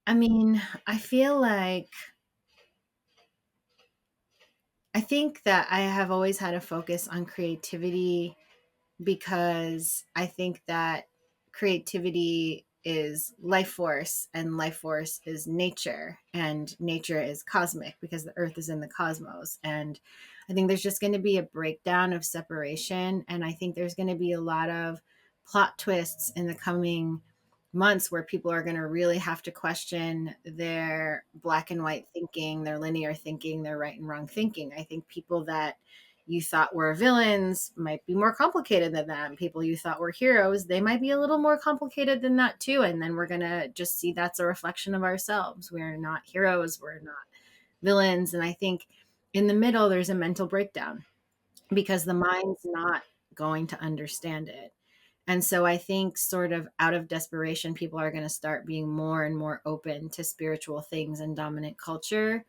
I mean, I feel like I think that I have always had a focus on creativity because I think that creativity is life force and life force is nature and nature is cosmic because the earth is in the cosmos. And I think there's just going to be a breakdown of separation. And I think there's going to be a lot of plot twists in the coming months where people are going to really have to question their black and white thinking, their linear thinking, their right and wrong thinking. I think people that you thought were villains might be more complicated than that. People you thought were heroes, they might be a little more complicated than that too. And then we're going to just see that's a reflection of ourselves. We're not heroes, we're not villains. And I think in the middle, there's a mental breakdown because the mind's not going to understand it. And so I think, sort of out of desperation, people are going to start being more and more open to spiritual things and dominant culture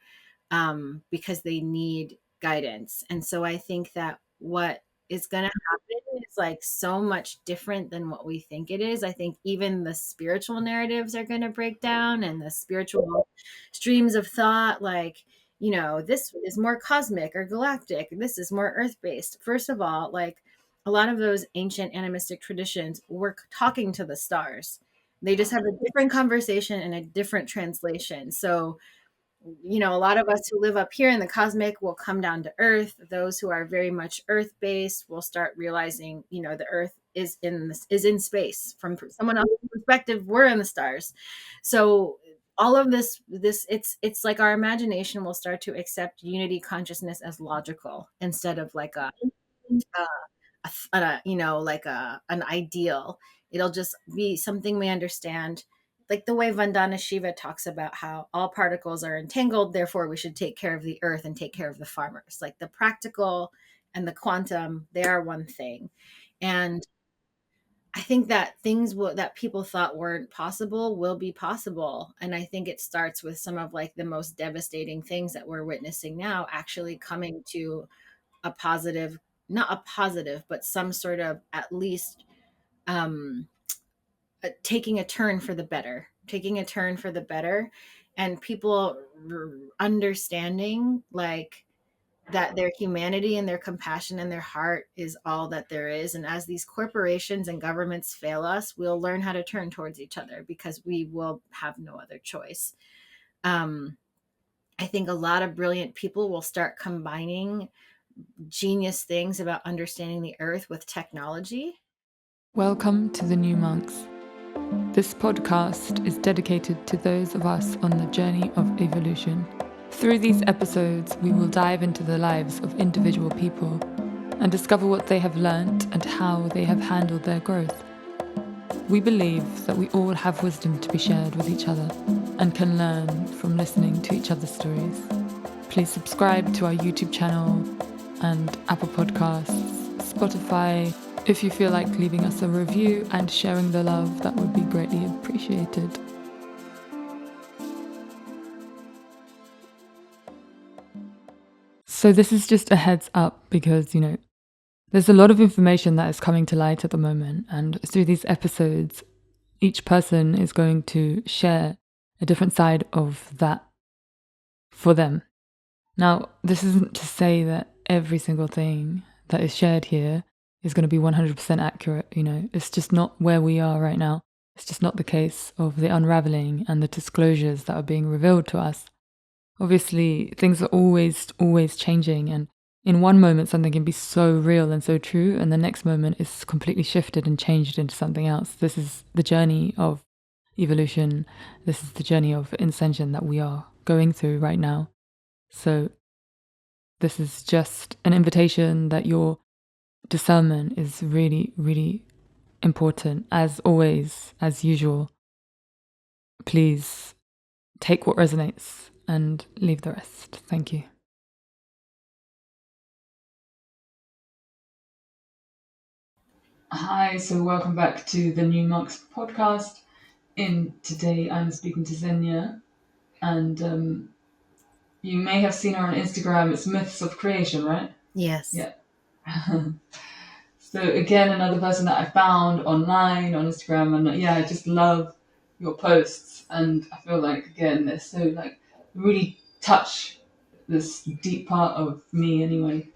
because they need guidance. And so I think that what is going to happen is like so much different than what we think it is. I think even the spiritual narratives are going to break down and the spiritual streams of thought, like, this is more cosmic or galactic, this is more earth based. First of all, like a lot of those ancient animistic traditions were talking to the stars. They just have a different conversation and a different translation. So a lot of us who live up here in the cosmic will come down to earth. Those who are very much earth based will start realizing, the earth is in space. From someone else's perspective, we're in the stars. So all of this it's like our imagination will start to accept unity consciousness as logical instead of like like an ideal. It'll just be something we understand, like the way Vandana Shiva talks about how all particles are entangled, therefore we should take care of the earth and take care of the farmers. Like the practical and the quantum, they are one thing. And I think that that people thought weren't possible will be possible. And I think it starts with some of like the most devastating things that we're witnessing now actually coming to a positive, not a positive, but some sort of, at least, um, taking a turn for the better, and people understanding like that their humanity and their compassion and their heart is all that there is. And as these corporations and governments fail us, we'll learn how to turn towards each other because we will have no other choice. Um, I think a lot of brilliant people will start combining genius things about understanding the earth with technology. Welcome to the New Monks. This podcast is dedicated to those of us on the journey of evolution. Through these episodes, we will dive into the lives of individual people and discover what they have learnt and how they have handled their growth. We believe that we all have wisdom to be shared with each other and can learn from listening to each other's stories. Please subscribe to our YouTube channel and Apple Podcasts, Spotify. If you feel like leaving us a review and sharing the love, that would be greatly appreciated. So this is just a heads up because, there's a lot of information that is coming to light at the moment. And through these episodes, each person is going to share a different side of that for them. Now, this isn't to say that every single thing that is shared here is going to be 100% accurate. It's just not where we are right now. It's just not the case of the unraveling and the disclosures that are being revealed to us. Obviously, things are always changing, and in one moment something can be so real and so true, and the next moment is completely shifted and changed into something else. This is the journey of evolution. This is the journey of ascension that we are going through right now. So this is just an invitation that your discernment is really, really important. As always, as usual, please take what resonates and leave the rest. Thank you. Hi, so welcome back to the New Monks podcast. Today I'm speaking to Xenia, and you may have seen her on Instagram. It's Myths of Creation, right? Yes. Yeah. So again, another person that I found online on Instagram, and I just love your posts, and I feel like again they're so like really touch this deep part of me anyway.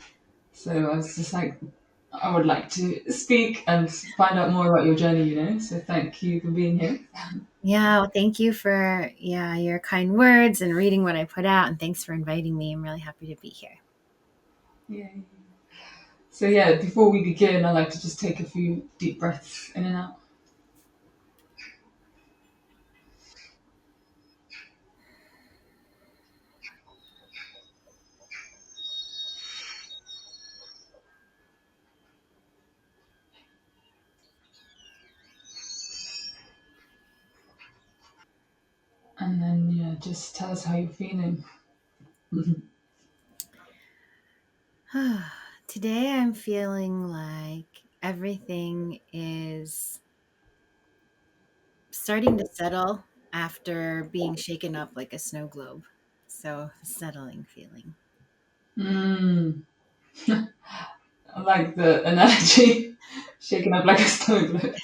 So I was just like, I would like to speak and find out more about your journey, you know. So thank you for being here. Yeah, well, thank you for your kind words and reading what I put out, and thanks for inviting me. I'm really happy to be here. Yeah. So yeah, before we begin, I like to just take a few deep breaths in and out, and then yeah, just tell us how you're feeling. Today I'm feeling like everything is starting to settle after being shaken up like a snow globe. So, settling feeling. Mm, I like the analogy, shaking up like a snow globe.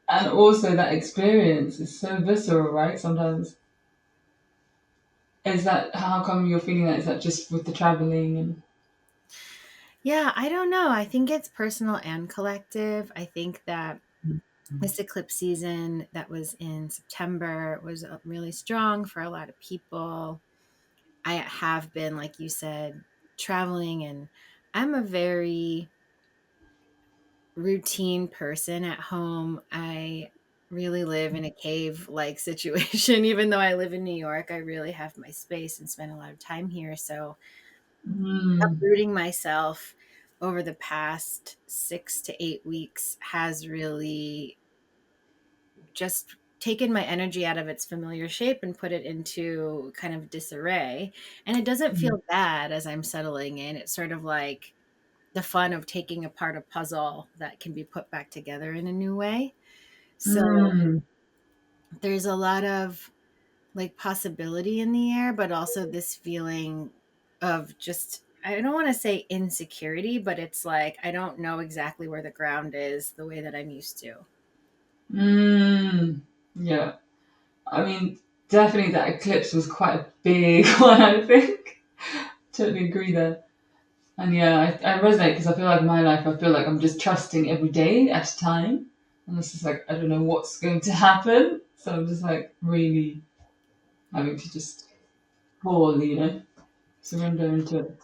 And also that experience is so visceral, right? Sometimes is that how come you're feeling that? Is that just with the traveling and? Yeah, I don't know. I think it's personal and collective. I think that this eclipse season that was in September was really strong for a lot of people. I have been, like you said, traveling, and I'm a very routine person at home. I really live in a cave like situation. Even though I live in New York, I really have my space and spend a lot of time here. So, Mm, uprooting myself over the past 6 to 8 weeks has really just taken my energy out of its familiar shape and put it into kind of disarray. And it doesn't mm, feel bad as I'm settling in. It's sort of like the fun of taking apart a puzzle that can be put back together in a new way. So mm, there's a lot of like possibility in the air, but also this feeling of just, I don't want to say insecurity, but it's like I don't know exactly where the ground is the way that I'm used to. mm. Yeah, I mean, definitely that eclipse was quite a big one. I think totally agree there. And yeah, I resonate because I feel like in my life, I feel like I'm just trusting every day at a time. And it's just like, I don't know what's going to happen. So I'm just like really having to just fall, you know, surrender into it.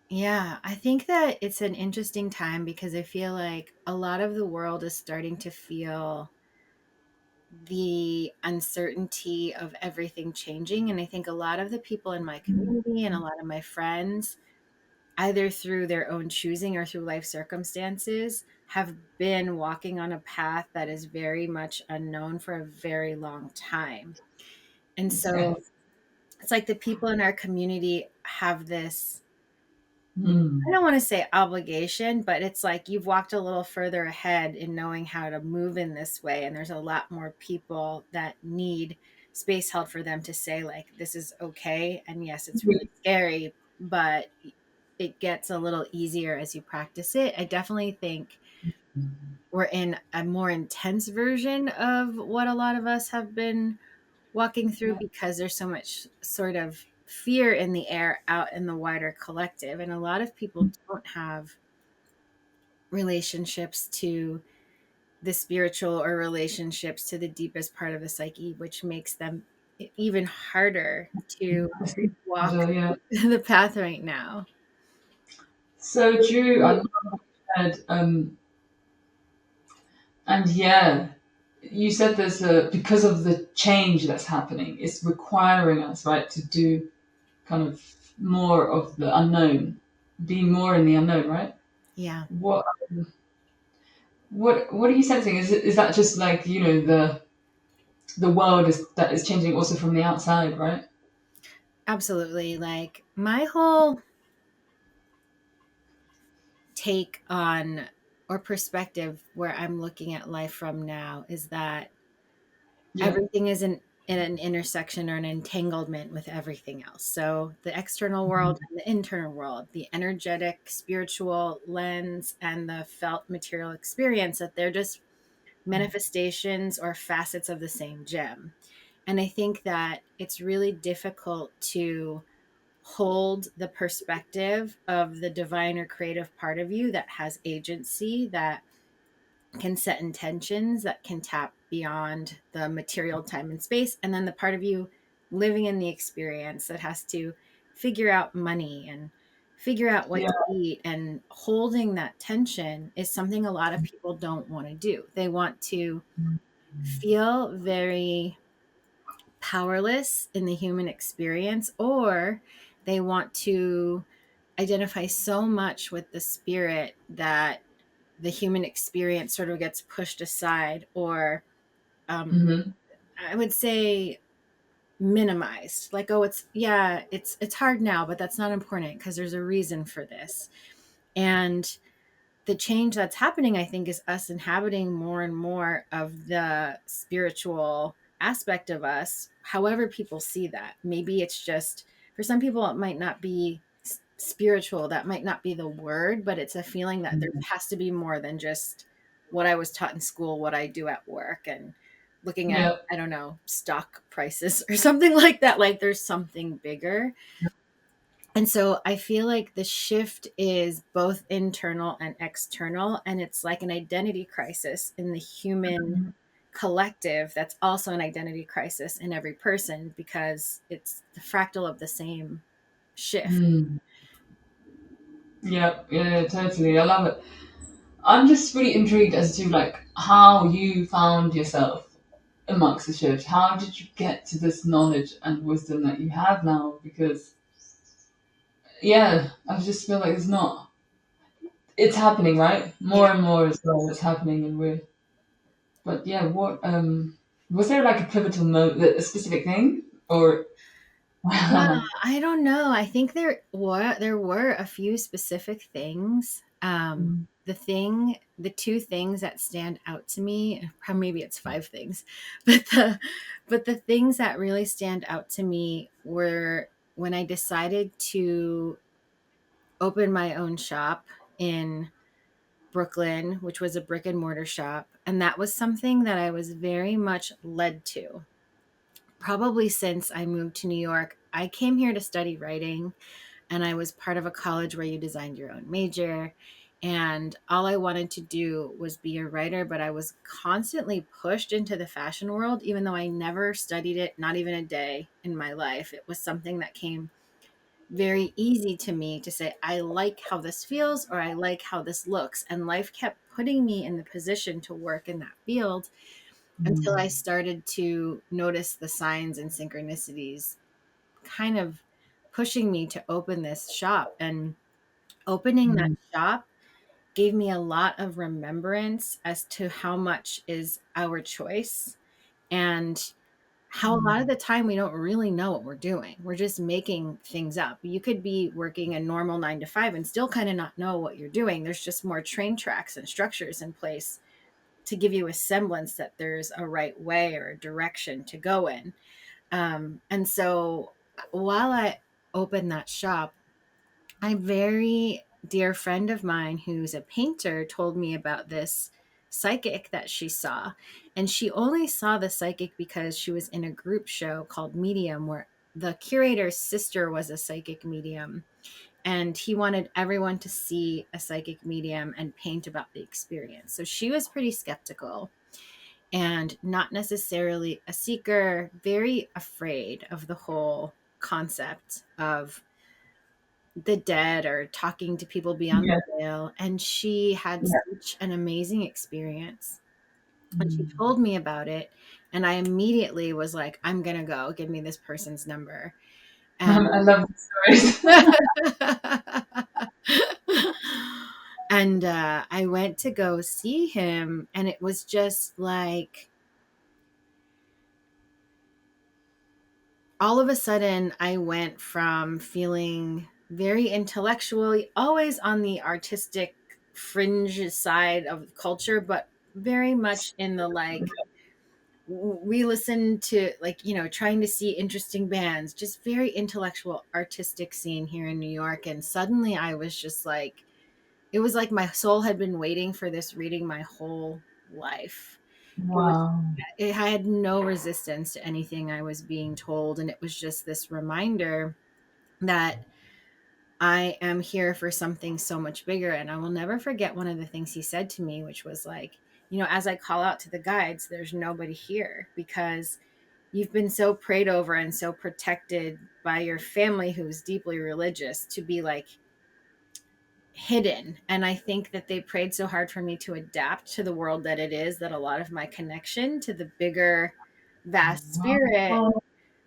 Yeah, I think that it's an interesting time because I feel like a lot of the world is starting to feel the uncertainty of everything changing. And I think a lot of the people in my community and a lot of my friends, either through their own choosing or through life circumstances, have been walking on a path that is very much unknown for a very long time. And so Yes. it's like the people in our community have this, I Mm. don't want to say obligation, but it's like you've walked a little further ahead in knowing how to move in this way. And there's a lot more people that need space held for them to say, like, this is okay. And yes, it's really scary, but it gets a little easier as you practice it. I definitely think we're in a more intense version of what a lot of us have been walking through Yeah. because there's so much sort of fear in the air out in the wider collective. And a lot of people don't have relationships to the spiritual or relationships to the deepest part of the psyche, which makes them even harder to I see. walk Yeah. the path right now. So true. I love that. And yeah, you said there's a because of the change that's happening, it's requiring us, right, to do kind of more of the unknown, be more in the unknown, right? Yeah, What what are you sensing? Is that just like the world is that is changing also from the outside, right? absolutely. Like my whole take on or perspective where I'm looking at life from now is that Yeah. everything is in an intersection or an entanglement with everything else. So the external world and the internal world, the energetic, spiritual lens, and the felt material experience, that they're just manifestations or facets of the same gem. And I think that it's really difficult to hold the perspective of the divine or creative part of you that has agency, that can set intentions, that can tap beyond the material time and space. And then the part of you living in the experience that has to figure out money and figure out what Yeah. to eat. And holding that tension is something a lot of people don't want to do. They want to feel very powerless in the human experience, or they want to identify so much with the spirit that the human experience sort of gets pushed aside, or um, Hmm. I would say minimized. Like, oh, it's, yeah, it's hard now, but that's not important because there's a reason for this. And the change that's happening, I think, is us inhabiting more and more of the spiritual aspect of us, however people see that. Maybe it's just, for some people, it might not be spiritual. That might not be the word, but it's a feeling that there has to be more than just what I was taught in school, what I do at work, and looking at, Yeah. I don't know, stock prices or something like that. Like there's something bigger. And so I feel like the shift is both internal and external. And it's like an identity crisis in the human collective that's also an identity crisis in every person, because it's the fractal of the same shift. Mm. Yeah, yeah, yeah, totally. I love it. I'm just really intrigued as to like how you found yourself amongst the church. How did you get to this knowledge and wisdom that you have now? Because yeah, I just feel like it's happening, right? Yeah. More and more as well. It's happening, and we're. But yeah, what was there like a pivotal moment, a specific thing, or? Yeah, I don't know. I think there were a few specific things. The two things that stand out to me, or maybe it's five things, but the things that really stand out to me were when I decided to open my own shop in Brooklyn, which was a brick and mortar shop, and that was something that I was very much led to. Probably since I moved to New York, I came here to study writing, and I was part of a college where you designed your own major. And all I wanted to do was be a writer, but I was constantly pushed into the fashion world, even though I never studied it, not even a day in my life. It was something that came very easy to me to say, I like how this feels, or I like how this looks. And life kept putting me in the position to work in that field until I started to notice the signs and synchronicities kind of pushing me to open this shop. And opening that shop gave me a lot of remembrance as to how much is our choice, and how a lot of the time we don't really know what we're doing. We're just making things up. You could be working a normal 9 to 5 and still kind of not know what you're doing. There's just more train tracks and structures in place to give you a semblance that there's a right way or a direction to go in. And so while I opened that shop, a very dear friend of mine who's a painter told me about this psychic that she saw. And she only saw the psychic because she was in a group show called Medium, where the curator's sister was a psychic medium. And he wanted everyone to see a psychic medium and paint about the experience. So she was pretty skeptical and not necessarily a seeker, very afraid of the whole concept of the dead or talking to people beyond Yeah. the veil. And she had Yeah. such an amazing experience. And she told me about it. And I immediately was like, I'm going to go. Give me this person's number. And I love the stories. and I went to go see him. And it was just like, all of a sudden, I went from feeling very intellectually, always on the artistic fringe side of culture, but very much in the like, we listen to, like, trying to see interesting bands, just very intellectual, artistic scene here in New York. And suddenly I was just like, it was like my soul had been waiting for this reading my whole life. It was Wow. I had no resistance to anything I was being told, and it was just this reminder that I am here for something so much bigger. And I will never forget one of the things he said to me, which was like, as I call out to the guides, there's nobody here because you've been so prayed over and so protected by your family who's deeply religious to be like hidden. And I think that they prayed so hard for me to adapt to the world that it is, that a lot of my connection to the bigger, vast spirit Wow.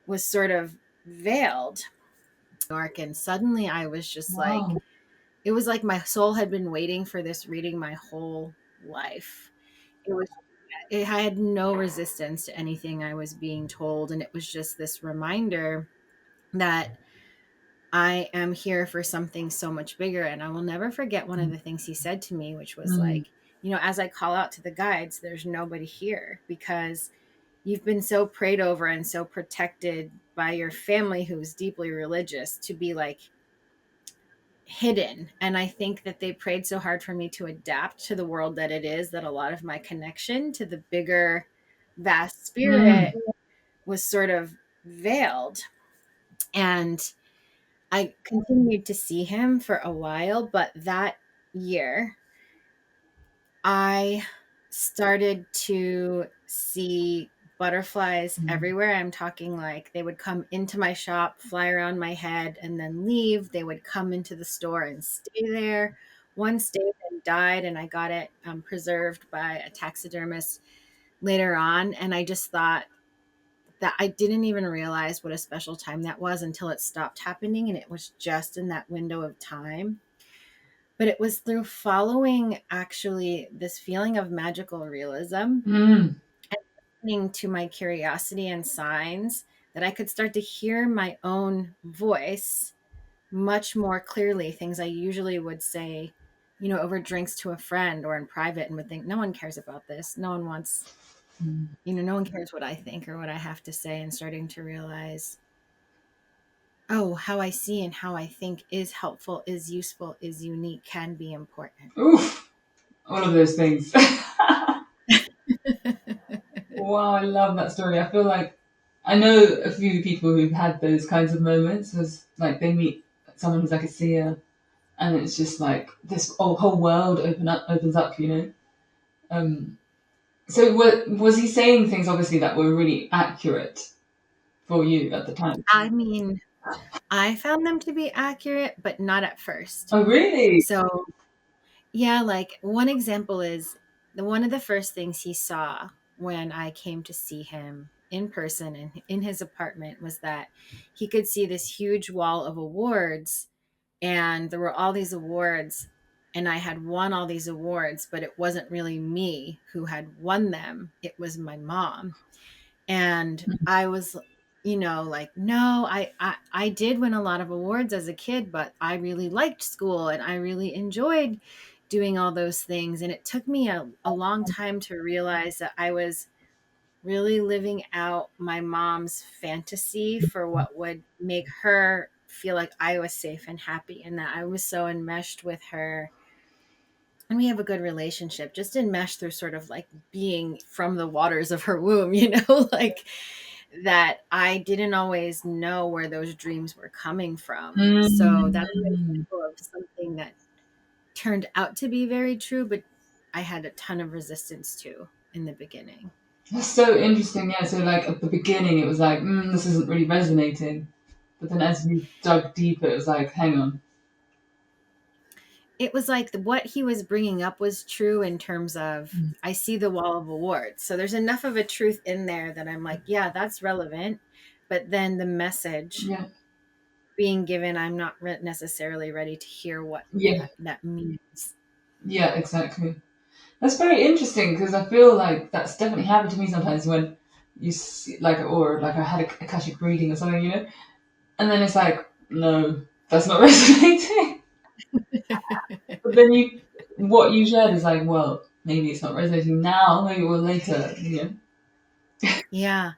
was sort of veiled. And suddenly I was just like, Wow. it was like my soul had been waiting for this reading my whole life. It was I had no resistance to anything I was being told, and it was just this reminder that I am here for something so much bigger. And I will never forget one of the things he said to me, which was Mm. like, as I call out to the guides, there's nobody here because you've been so prayed over and so protected by your family who's deeply religious to be like hidden. And I think that they prayed so hard for me to adapt to the world that it is, that a lot of my connection to the bigger, vast spirit Mm. was sort of veiled. And I continued to see him for a while, but that year I started to see butterflies Mm. everywhere. I'm talking like they would come into my shop, fly around my head, and then leave. They would come into the store and stay there. One stayed and died, and I got it preserved by a taxidermist later on. And I just thought that I didn't even realize what a special time that was until it stopped happening. And it was just in that window of time. But it was through following actually this feeling of magical realism, Mm. listening to my curiosity and signs, that I could start to hear my own voice much more clearly. Things I usually would say, over drinks to a friend or in private, and would think, no one cares about this. No one wants, no one cares what I think or what I have to say. And starting to realize, oh, how I see and how I think is helpful, is useful, is unique, can be important. Oof. All of those things. Wow, I love that story. I feel like I know a few people who've had those kinds of moments. Was like they meet someone who's like a seer, and it's just like this whole world opens up. So was he saying things obviously that were really accurate for you at the time? I mean, I found them to be accurate, but not at first. Oh, really? So, yeah, like one example is one of the first things he saw when I came to see him in person and in his apartment was that he could see this huge wall of awards, and there were all these awards, and I had won all these awards, but it wasn't really me who had won them. It was my mom. And I was, like, no, I did win a lot of awards as a kid, but I really liked school and I really enjoyed doing all those things. And it took me a long time to realize that I was really living out my mom's fantasy for what would make her feel like I was safe and happy, and that I was so enmeshed with her, and we have a good relationship, just enmeshed through sort of like being from the waters of her womb, like that I didn't always know where those dreams were coming from. So that's an Mm. example of something that turned out to be very true, but I had a ton of resistance to in the beginning. That's so interesting. Yeah. So like at the beginning, it was like, this isn't really resonating, but then as we dug deeper, it was like, hang on. It was like what he was bringing up was true in terms of I see the wall of awards. So there's enough of a truth in there that I'm like, yeah, that's relevant. But then the message Yeah. being given, I'm not necessarily ready to hear what Yeah. that means. Yeah. Exactly. That's very interesting because I feel like that's definitely happened to me sometimes when you see, like, or like I had a Akashic reading or something, and then it's like, no, that's not resonating. But then what you shared is like, well, maybe it's not resonating now, maybe it will later. Yeah.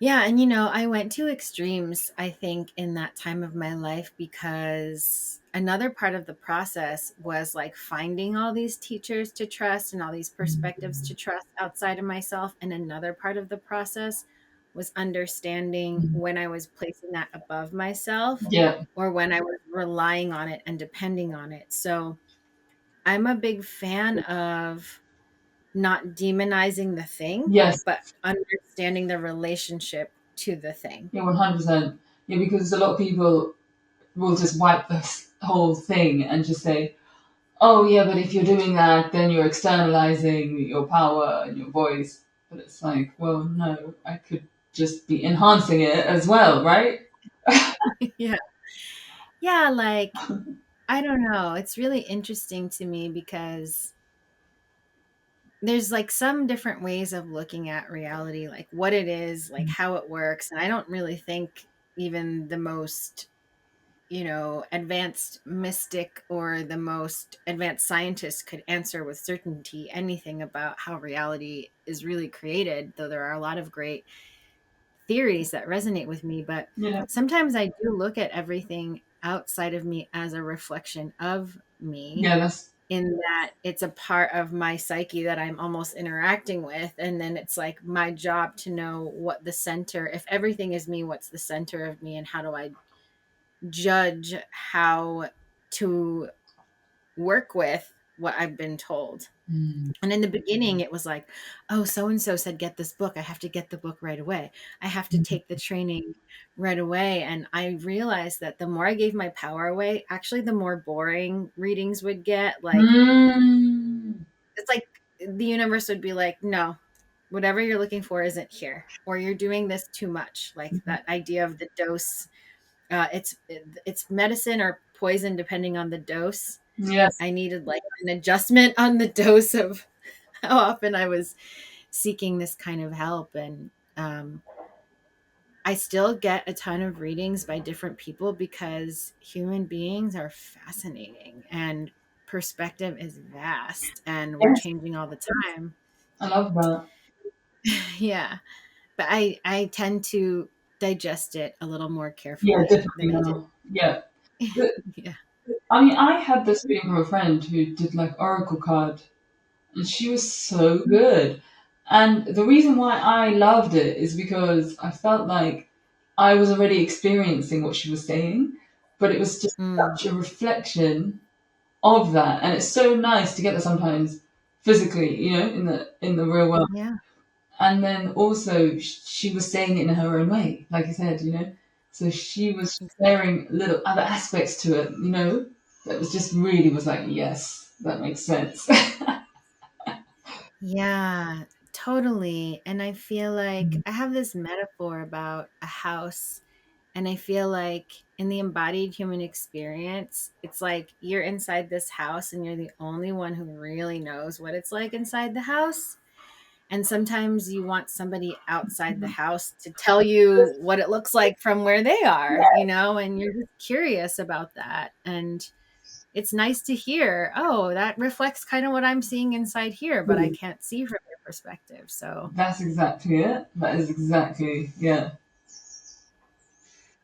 Yeah, and I went to extremes, I think, in that time of my life because another part of the process was like finding all these teachers to trust and all these perspectives to trust outside of myself. And another part of the process was understanding Mm. when I was placing that above myself Yeah. or when I was relying on it and depending on it. So I'm a big fan of not demonizing the thing, Yes. but understanding the relationship to the thing. Yeah. 100%. Yeah, because a lot of people will just wipe this whole thing and just say, "Oh, yeah, but if you're doing that, then you're externalizing your power and your voice." But it's like, well, no, I could just be enhancing it as well, right? Yeah. Yeah, like I don't know. It's really interesting to me because there's like some different ways of looking at reality, like what it is, like how it works. And I don't really think even the most, advanced mystic or the most advanced scientist could answer with certainty anything about how reality is really created, though there are a lot of great theories that resonate with me. But Yeah. sometimes I do look at everything outside of me as a reflection of me, Yeah, that's. in that it's a part of my psyche that I'm almost interacting with. And then it's like my job to know what the center, if everything is me, what's the center of me, and how do I judge how to work with what I've been told. Mm. And in the beginning, it was like, oh, so and so said, get this book. I have to get the book right away. I have to take the training right away. And I realized that the more I gave my power away, actually, the more boring readings would get. Like, Mm. it's like the universe would be like, no, whatever you're looking for isn't here, or you're doing this too much. Like that idea of the dose. It's medicine or poison depending on the dose. Yes. I needed like an adjustment on the dose of how often I was seeking this kind of help. And I still get a ton of readings by different people because human beings are fascinating and perspective is vast and we're Yes. changing all the time. I love that. Yeah. But I tend to digest it a little more Yeah, carefully definitely than I did. now. Yeah. But, Yeah. I mean, I had this reading from a friend who did like Oracle card, and she was so good. And the reason why I loved it is because I felt like I was already experiencing what she was saying, but it was just Mm, such a reflection of that. And it's so nice to get that sometimes physically, in the real world. yeah. And then also she was saying it in her own way, like you said, so she was sharing little other aspects to it, that was just really was like, yes, that makes sense. Yeah, totally. And I feel like I have this metaphor about a house, and I feel like in the embodied human experience, it's like you're inside this house and you're the only one who really knows what it's like inside the house. And sometimes you want somebody outside the house to tell you what it looks like from where they are, and you're just curious about that. And it's nice to hear, oh, that reflects kind of what I'm seeing inside here, but I can't see from your perspective. So, That's exactly it. That is exactly, yeah.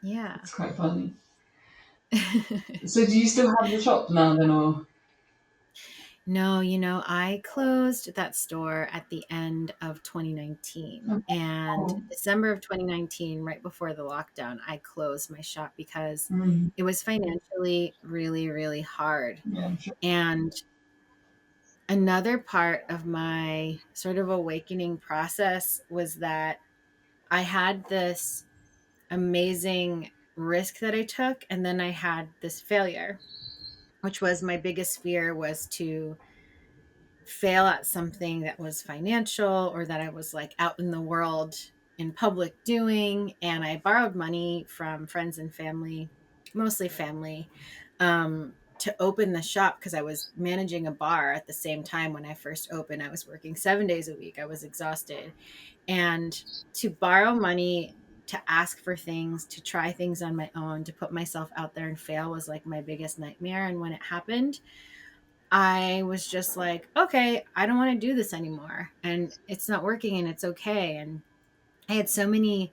yeah. It's quite funny. So do you still have the shop now then, or? No, I closed that store at the end of 2019. And Oh, December of 2019, right before the lockdown, I closed my shop because mm, it was financially really, really hard. yeah, I'm sure. And another part of my sort of awakening process was that I had this amazing risk that I took, and then I had this failure, which was my biggest fear, was to fail at something that was financial or that I was like out in the world in public doing. And I borrowed money from friends and family, mostly family, to open the shop because I was managing a bar at the same time. When I first opened, I was working 7 days a week. I was exhausted. And to borrow money, to ask for things, to try things on my own, to put myself out there and fail was like my biggest nightmare. And when it happened, I was just like, okay, I don't want to do this anymore. And it's not working and it's okay. And I had so many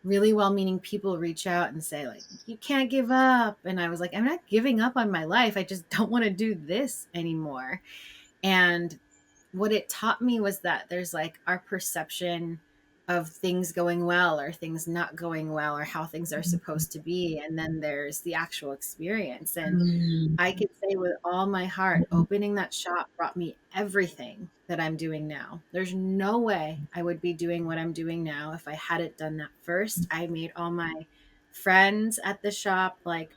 really well-meaning people reach out and say like, you can't give up, and I was like, I'm not giving up on my life, I just don't want to do this anymore. And what it taught me was that there's like our perception of things going well or things not going well, or how things are supposed to be, and then there's the actual experience. And Mm. I could say with all my heart, opening that shop brought me everything that I'm doing now. There's no way I would be doing what I'm doing now if I hadn't done that first. I made all my friends at the shop. Like,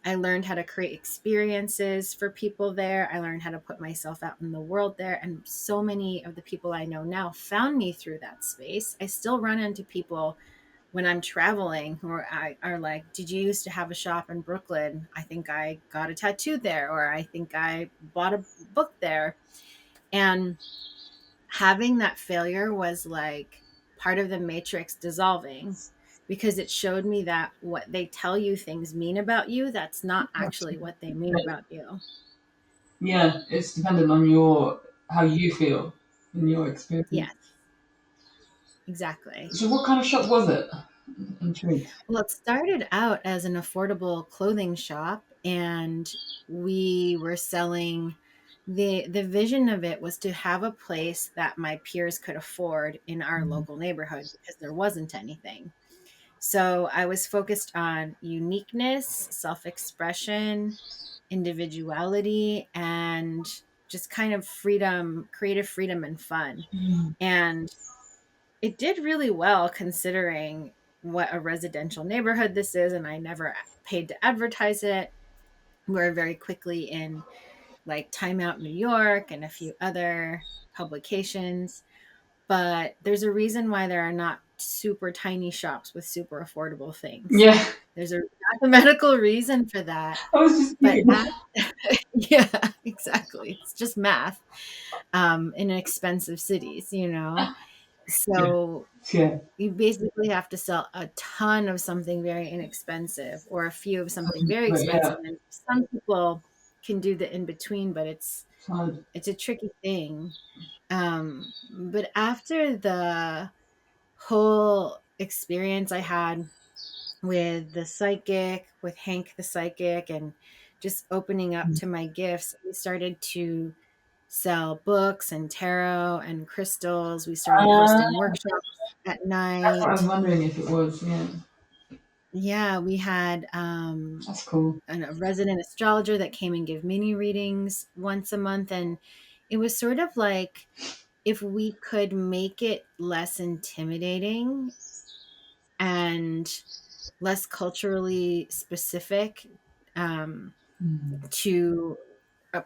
I learned how to create experiences for people there. I learned how to put myself out in the world there. And so many of the people I know now found me through that space. I still run into people when I'm traveling who are like, did you used to have a shop in Brooklyn? I think I got a tattoo there, or I think I bought a book there. And having that failure was like part of the matrix dissolving, because it showed me that what they tell you things mean about you, that's not actually what they mean about you. Yeah, it's dependent on your how you feel in your experience. Yes, exactly. So, what kind of shop was it? I'm intrigued. Well, it started out as an affordable clothing shop, and we were selling, the vision of it was to have a place that my peers could afford in our local neighborhood, because there wasn't anything. So I was focused on uniqueness, self-expression, individuality, and just kind of freedom, creative freedom and fun. Mm. And it did really well considering what a residential neighborhood this is, and I never paid to advertise it. We're very quickly in like Time Out New York and a few other publications, but there's a reason why there are not super tiny shops with super affordable things. Yeah, There's a mathematical reason for that. I was just But thinking. yeah, exactly. It's just math, in expensive cities, you know? Yeah, So yeah, you basically have to sell a ton of something very inexpensive, or a few of something very but expensive. yeah, And some people can do the in between, but hard. it's a tricky thing. But after the whole experience I had with the psychic, with Hank the psychic, and just opening up to my gifts, we started to sell books and tarot and crystals. We started hosting Uh, workshops at that's what I was night. wondering if it was. Yeah, Yeah, we had that's cool. a resident astrologer that came and give mini readings once a month. And it was sort of like, if we could make it less intimidating and less culturally specific, um, Mm. to uh,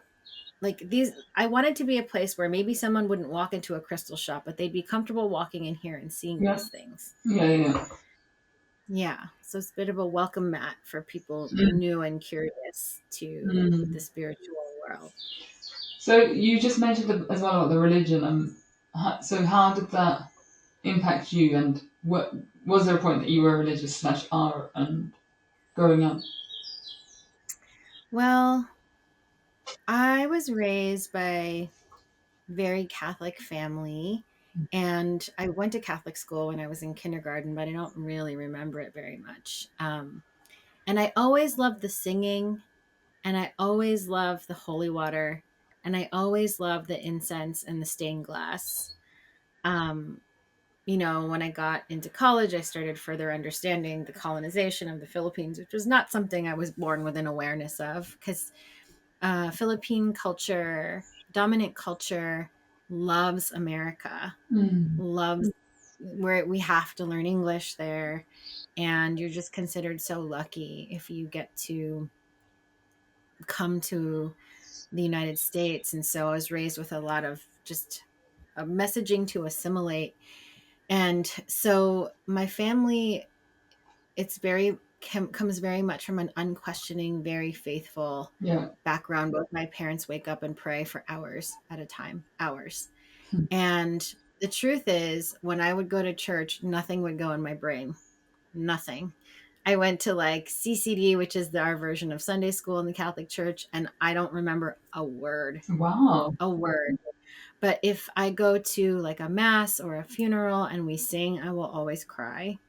like these, I wanted to be a place where maybe someone wouldn't walk into a crystal shop, but they'd be comfortable walking in here and seeing Yeah, these things. yeah, yeah. Yeah, so it's a bit of a welcome mat for people Mm. new and curious to the Mm. spiritual world. So you just mentioned as well about the religion. So how did that impact you? And what was there a point that you were religious slash are and growing up? Well, I was raised by very Catholic family, and I went to Catholic school when I was in kindergarten, but I don't really remember it very much. And I always loved the singing, and I always loved the holy water, and I always loved the incense and the stained glass. Um, when I got into college, I started further understanding the colonization of the Philippines, which was not something I was born with an awareness of, because Philippine culture, dominant culture, loves America, Mm. loves where we have to learn English there. And you're just considered so lucky if you get to come to the United States. And so I was raised with a lot of just messaging to assimilate. And so my family, comes very much from an unquestioning, very faithful Yeah. background. Both my parents wake up and pray for hours at a time, hours. And the truth is, when I would go to church, nothing would go in my brain. Nothing. I went to like CCD, which is our version of Sunday school in the Catholic Church, and I don't remember a word, Wow. a word. But if I go to like a mass or a funeral and we sing, I will always cry.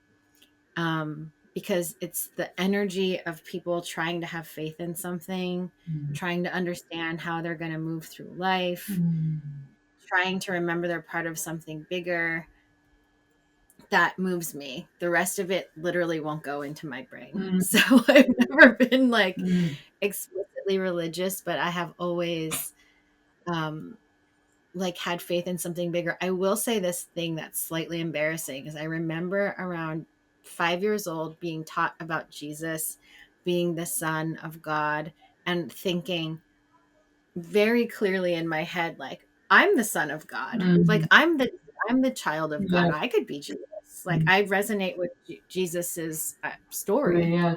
because it's the energy of people trying to have faith in something, Mm. trying to understand how they're going to move through life, Mm. trying to remember they're part of something bigger. That moves me. The rest of it literally won't go into my brain. Mm. So I've never been like Mm. explicitly religious, but I have always um like had faith in something bigger. I will say this thing that's slightly embarrassing is I remember around 5 years old being taught about Jesus being the son of God and thinking very clearly in my head, like, I'm the son of God. Like Mm. I'm the child of God. Yeah. I could be Jesus. Like Mm. I resonate with Jesus's story. Yeah.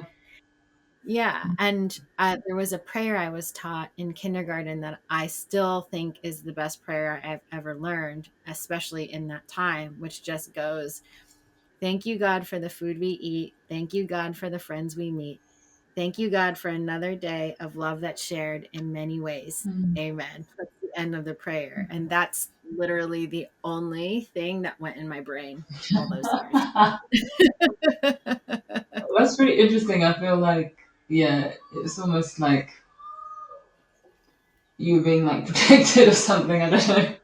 Yeah, and there was a prayer I was taught in kindergarten that I still think is the best prayer I've ever learned, especially in that time, which just goes, "Thank you, God, for the food we eat. Thank you, God, for the friends we meet. Thank you, God, for another day of love that's shared in many ways. Mm. Amen." That's the end of the prayer, and that's literally the only thing that went in my brain all those years. That's pretty interesting. I feel like, yeah, it's almost like you being like protected or something. I don't know.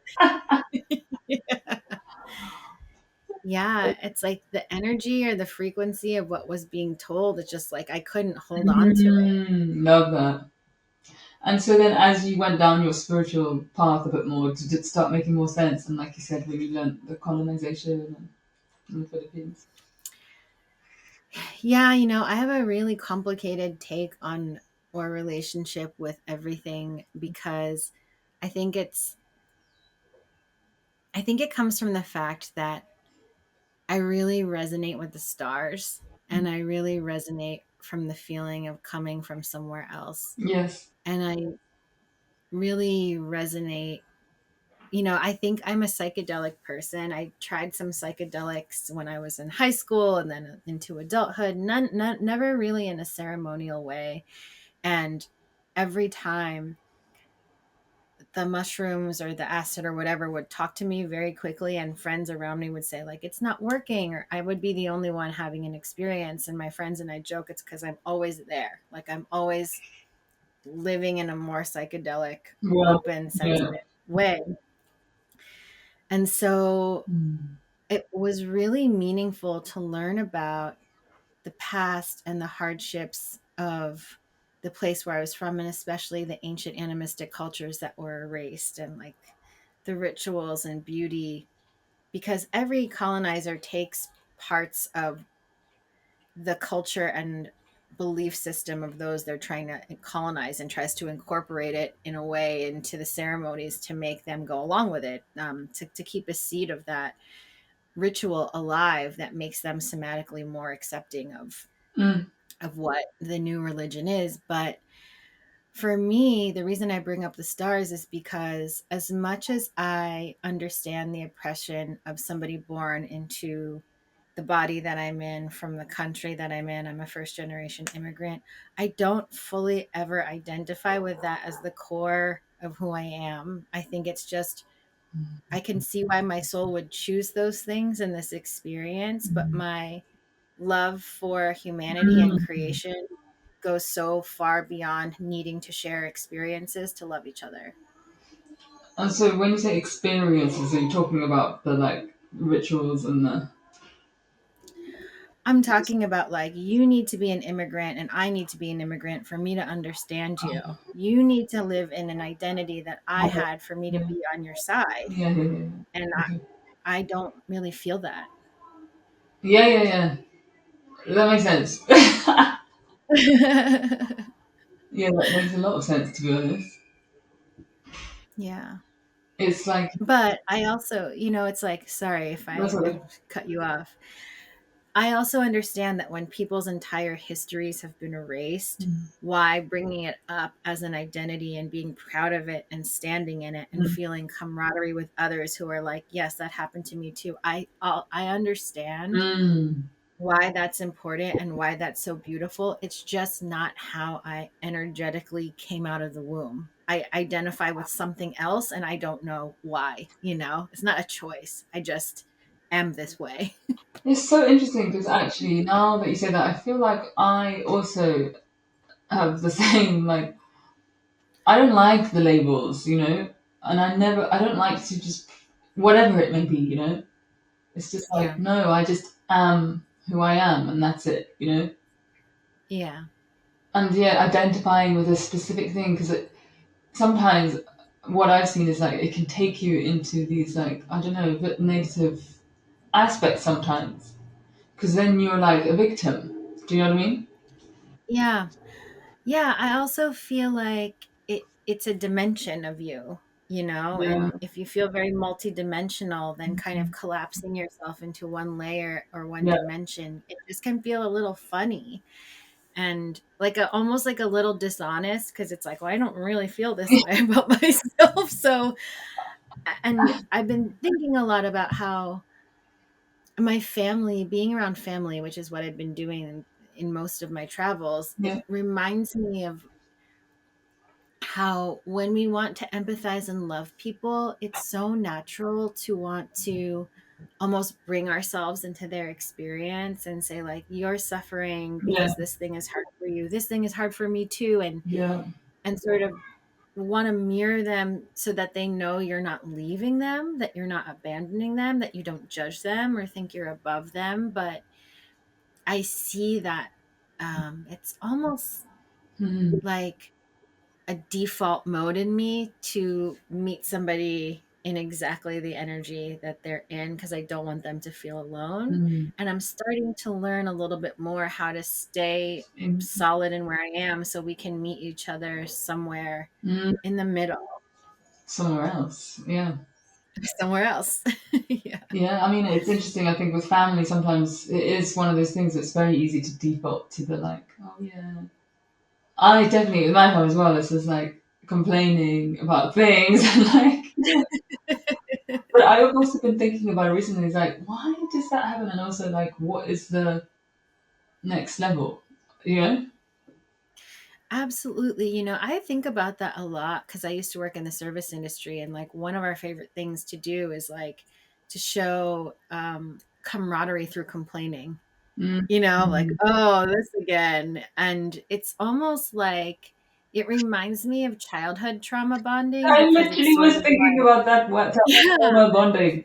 Yeah, it's like the energy or the frequency of what was being told. It's just like I couldn't hold on to it. Love that. And so then, as you went down your spiritual path a bit more, did it start making more sense? And like you said, when you learned the colonization in the Philippines. Yeah, I have a really complicated take on our relationship with everything because I think it's I think it comes from the fact that I really resonate with the stars and I really resonate from the feeling of coming from somewhere else. Yes. And I really resonate. I think I'm a psychedelic person. I tried some psychedelics when I was in high school and then into adulthood, never really in a ceremonial way. And every time the mushrooms or the acid or whatever would talk to me very quickly, and friends around me would say, like, it's not working, or I would be the only one having an experience. And my friends and I joke it's because I'm always there. Like, I'm always living in a more psychedelic, Well, open, yeah. sensitive way. And so Mm. it was really meaningful to learn about the past and the hardships of the place where I was from, and especially the ancient animistic cultures that were erased, and like the rituals and beauty, because every colonizer takes parts of the culture and belief system of those they're trying to colonize and tries to incorporate it in a way into the ceremonies to make them go along with it, to keep a seed of that ritual alive that makes them somatically more accepting Mm. of what the new religion is. But for me, the reason I bring up the stars is because as much as I understand the oppression of somebody born into the body that I'm in from the country that I'm a first generation immigrant. I don't fully ever identify with that as the core of who I am. I think it's just I can see why my soul would choose those things in this experience, but my love for humanity and Mm. creation goes so far beyond needing to share experiences to love each other. And so when you say experiences, are you talking about the like rituals and the I'm talking about like you need to be an immigrant and I need to be an immigrant for me to understand you. You need to live in an identity that I okay. had for me to Yeah. be on your side. Yeah, yeah, yeah. And Yeah. Okay. I don't really feel that. Yeah, yeah, yeah. That makes sense. Yeah, that makes a lot of sense to be honest. Yeah. It's like But I also, it's like, sorry if that's I what have cut you off. I also understand that when people's entire histories have been erased, why bringing it up as an identity and being proud of it and standing in it and mm, feeling camaraderie with others who are like, yes, that happened to me too. I understand mm. why that's important and why that's so beautiful. It's just not how I energetically came out of the womb. I identify with something else and I don't know why, It's not a choice. I just am this way. It's so interesting because actually, now that you say that, I feel like I also have the same, like, I don't like the labels, and I don't like to just, whatever it may be, it's just like, Yeah. no, I just am who I am and that's it. Yeah. And yeah, identifying with a specific thing, because sometimes what I've seen is like it can take you into these, like, I don't know, a bit negative aspects sometimes, because then you're like a victim. Do you know what I mean? Yeah. Yeah, I also feel like it's a dimension of you, Yeah, and if you feel very multidimensional, then kind of collapsing yourself into one layer or one yeah, dimension, it just can feel a little funny and like almost like a little dishonest because it's like, well, I don't really feel this way about myself. So, and I've been thinking a lot about how my family, being around family, which is what I've been doing in most of my travels, it yeah, reminds me of how when we want to empathize and love people, it's so natural to want to almost bring ourselves into their experience and say like, you're suffering yeah, because this thing is hard for you, this thing is hard for me too, yeah, and sort of want to mirror them so that they know you're not leaving them, that you're not abandoning them, that you don't judge them or think you're above them. But I see that it's almost mhm, like a default mode in me to meet somebody in exactly the energy that they're in because I don't want them to feel alone. mhm. And I'm starting to learn a little bit more how to stay In, solid in where I am so we can meet each other somewhere in the middle, somewhere else. Yeah, somewhere else. Yeah. yeah. I mean, it's interesting. I think with family, sometimes it is one of those things that's very easy to default to the, like, oh yeah. I definitely, with my family as well, it's just like complaining about things and like, yeah. But I've also been thinking about it recently. It's like, why does that happen? And also, like, what is the next level? You know? Absolutely. I think about that a lot because I used to work in the service industry, and like one of our favorite things to do is like to show camaraderie through complaining, like, Mm. oh, this again. And it's almost like it reminds me of childhood trauma bonding I because it's literally sort was of thinking like, about that. What yeah. trauma bonding?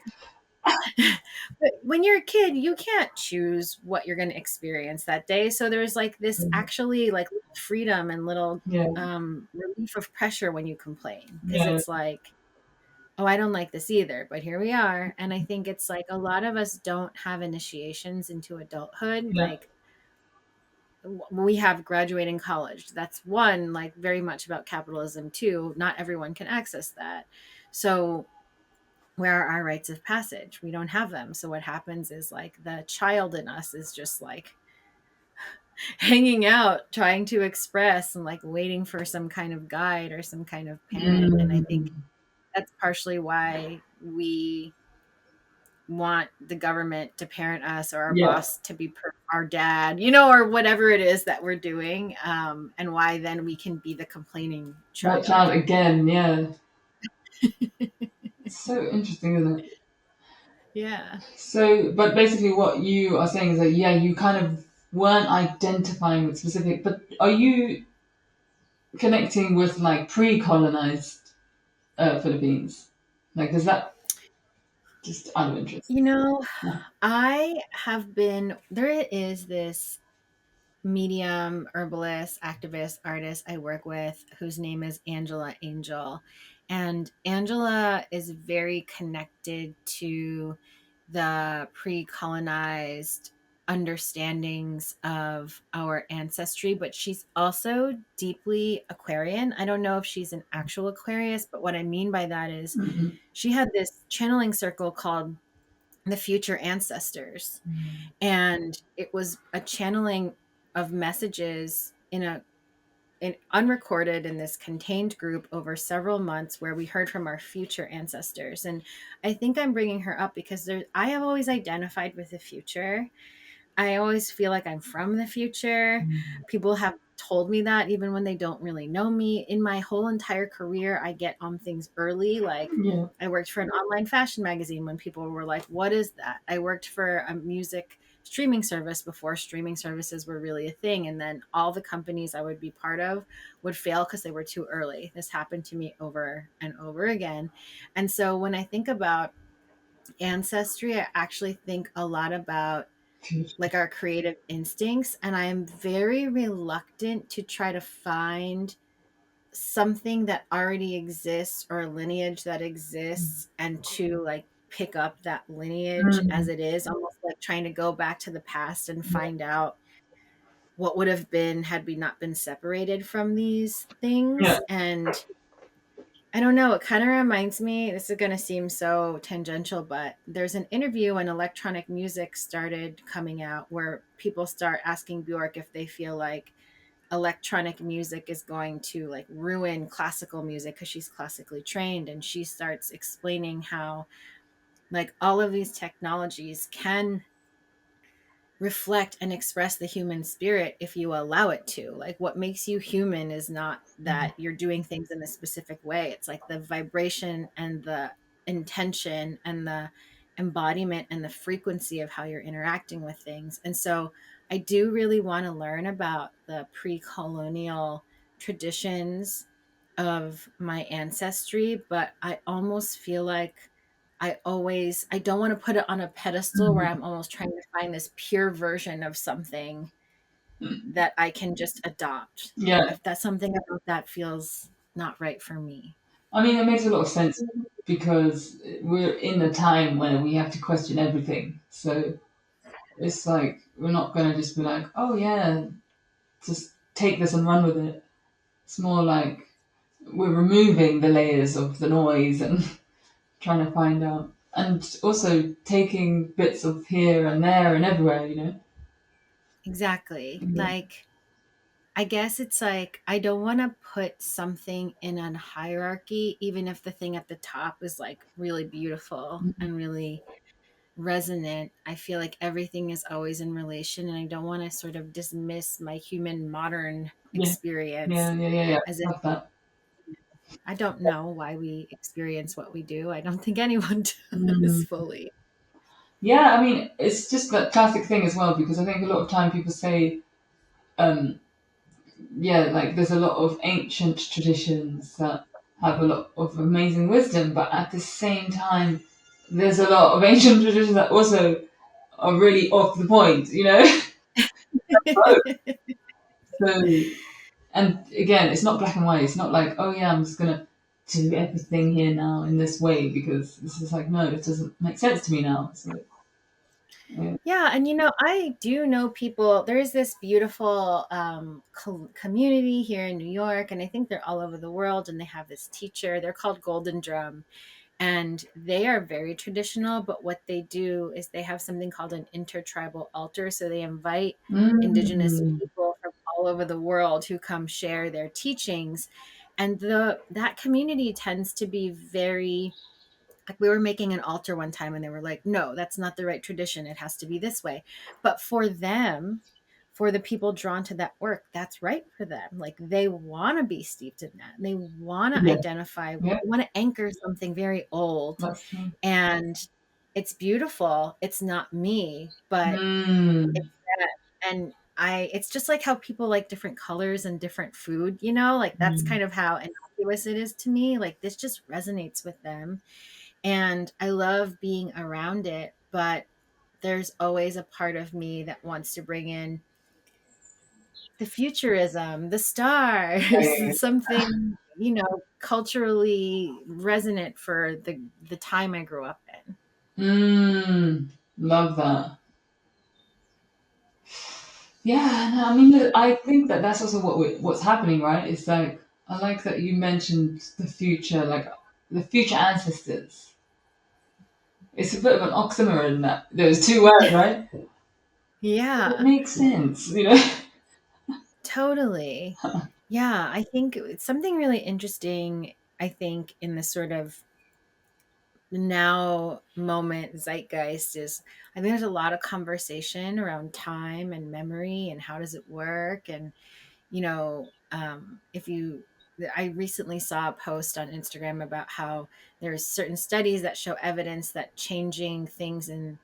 But when you're a kid, you can't choose what you're going to experience that day. So there's like this actually like little freedom and little Yeah, relief of pressure when you complain because yeah, it's like, oh, I don't like this either, but here we are. And I think it's like a lot of us don't have initiations into adulthood. yeah, Like we have graduating college. That's one, like very much about capitalism too. Not everyone can access that. So where are our rites of passage? We don't have them. So what happens is like the child in us is just like hanging out, trying to express and like waiting for some kind of guide or some kind of parent. And I think mm, that's partially why we want the government to parent us or our yeah. boss to be our dad, or whatever it is that we're doing. And why then we can be the complaining That child child. again. Yeah, it's so interesting, isn't it? Yeah. So, but basically, what you are saying is that, yeah, you kind of weren't identifying with specific, but are you connecting with like pre-colonized Philippines? Like, does that just out of interest? You know, Yeah. there is this medium, herbalist, activist, artist I work with whose name is Angela Angel. And Angela is very connected to the pre colonized understandings of our ancestry, but she's also deeply Aquarian. I don't know if she's an actual Aquarius, but what I mean by that is Mm-hmm. she had this channeling circle called the Future Ancestors, and it was a channeling of messages in unrecorded in this contained group over several months where we heard from our future ancestors. And I think I'm bringing her up because I have always identified with the future. I always feel like I'm from the future. People have told me that even when they don't really know me. In my whole entire career, I get on things early. Like, Yeah. I worked for an online fashion magazine when people were like, "What is that?" I worked for a music streaming service before streaming services were really a thing. And then all the companies I would be part of would fail because they were too early. This happened to me over and over again. And so when I think about ancestry, I actually think a lot about like our creative instincts. And I'm very reluctant to try to find something that already exists or a lineage that exists and to like pick up that lineage as Mm. it is, almost like trying to go back to the past and Yeah. find out what would have been had we not been separated from these things. Yeah. And I don't know, it kind of reminds me, this is going to seem so tangential, but there's an interview when electronic music started coming out where people start asking Bjork if they feel like electronic music is going to like ruin classical music because she's classically trained, and she starts explaining how like all of these technologies can reflect and express the human spirit if you allow it to. Like, what makes you human is not that you're doing things in a specific way. It's like the vibration and the intention and the embodiment and the frequency of how you're interacting with things. And so I do really want to learn about the pre-colonial traditions of my ancestry, but I almost feel like I don't want to put it on a pedestal where Mm. I'm almost trying to find this pure version of something that I can just adopt. Yeah. If that's something about that feels not right for me. I mean, it makes a lot of sense because we're in a time where we have to question everything. So it's like we're not going to just be like, oh yeah, just take this and run with it. It's more like we're removing the layers of the noise and trying to find out. And also taking bits of here and there and everywhere, you know? Exactly. Yeah. Like, I guess it's like I don't want to put something in a hierarchy, even if the thing at the top is like really beautiful and really resonant. I feel like everything is always in relation, and I don't want to sort of dismiss my human modern Yeah. experience Yeah, yeah, yeah, yeah. as if Love that. I don't know why we experience what we do. I don't think anyone does Mm. fully. Yeah, I mean, it's just that classic thing as well because I think a lot of time people say, um, yeah, like there's a lot of ancient traditions that have a lot of amazing wisdom, but at the same time, there's a lot of ancient traditions that also are really off the point, you know? So, and again, it's not black and white. It's not like, oh yeah, I'm just gonna do everything here now in this way because this is like, no, it doesn't make sense to me now. So, yeah. Yeah, and I do know people. There is this beautiful community here in New York, and I think they're all over the world. And they have this teacher. They're called Golden Drum, and they are very traditional. But what they do is they have something called an intertribal altar. So they invite indigenous Mm, people from all over the world who come share their teachings, and the that community tends to be very like, we were making an altar one time and they were like, no, that's not the right tradition, it has to be this way. But for them, for the people drawn to that work, that's right for them. Like, they want to be steeped in that, they want to yeah, identify, they yeah, want to anchor something very old. that's true. And it's beautiful, it's not me, but it's Mm, that. And it's just like how people like different colors and different food, like that's mm, kind of how innocuous it is to me. Like, this just resonates with them, and I love being around it, but there's always a part of me that wants to bring in the futurism, the yeah, stars, yeah, something, culturally resonant for the time I grew up in. yeah. Love that. Yeah, no, I mean, look, I think that that's also what's happening, right? It's like I like that you mentioned the future, like the future ancestors. It's a bit of an oxymoron that those two words, right? It Yeah, makes sense, you know. totally. Yeah, I think it's something really interesting, I think, in the sort of now moment zeitgeist is, I think there's a lot of conversation around time and memory and how does it work. And if you I recently saw a post on Instagram about how there's certain studies that show evidence that changing things in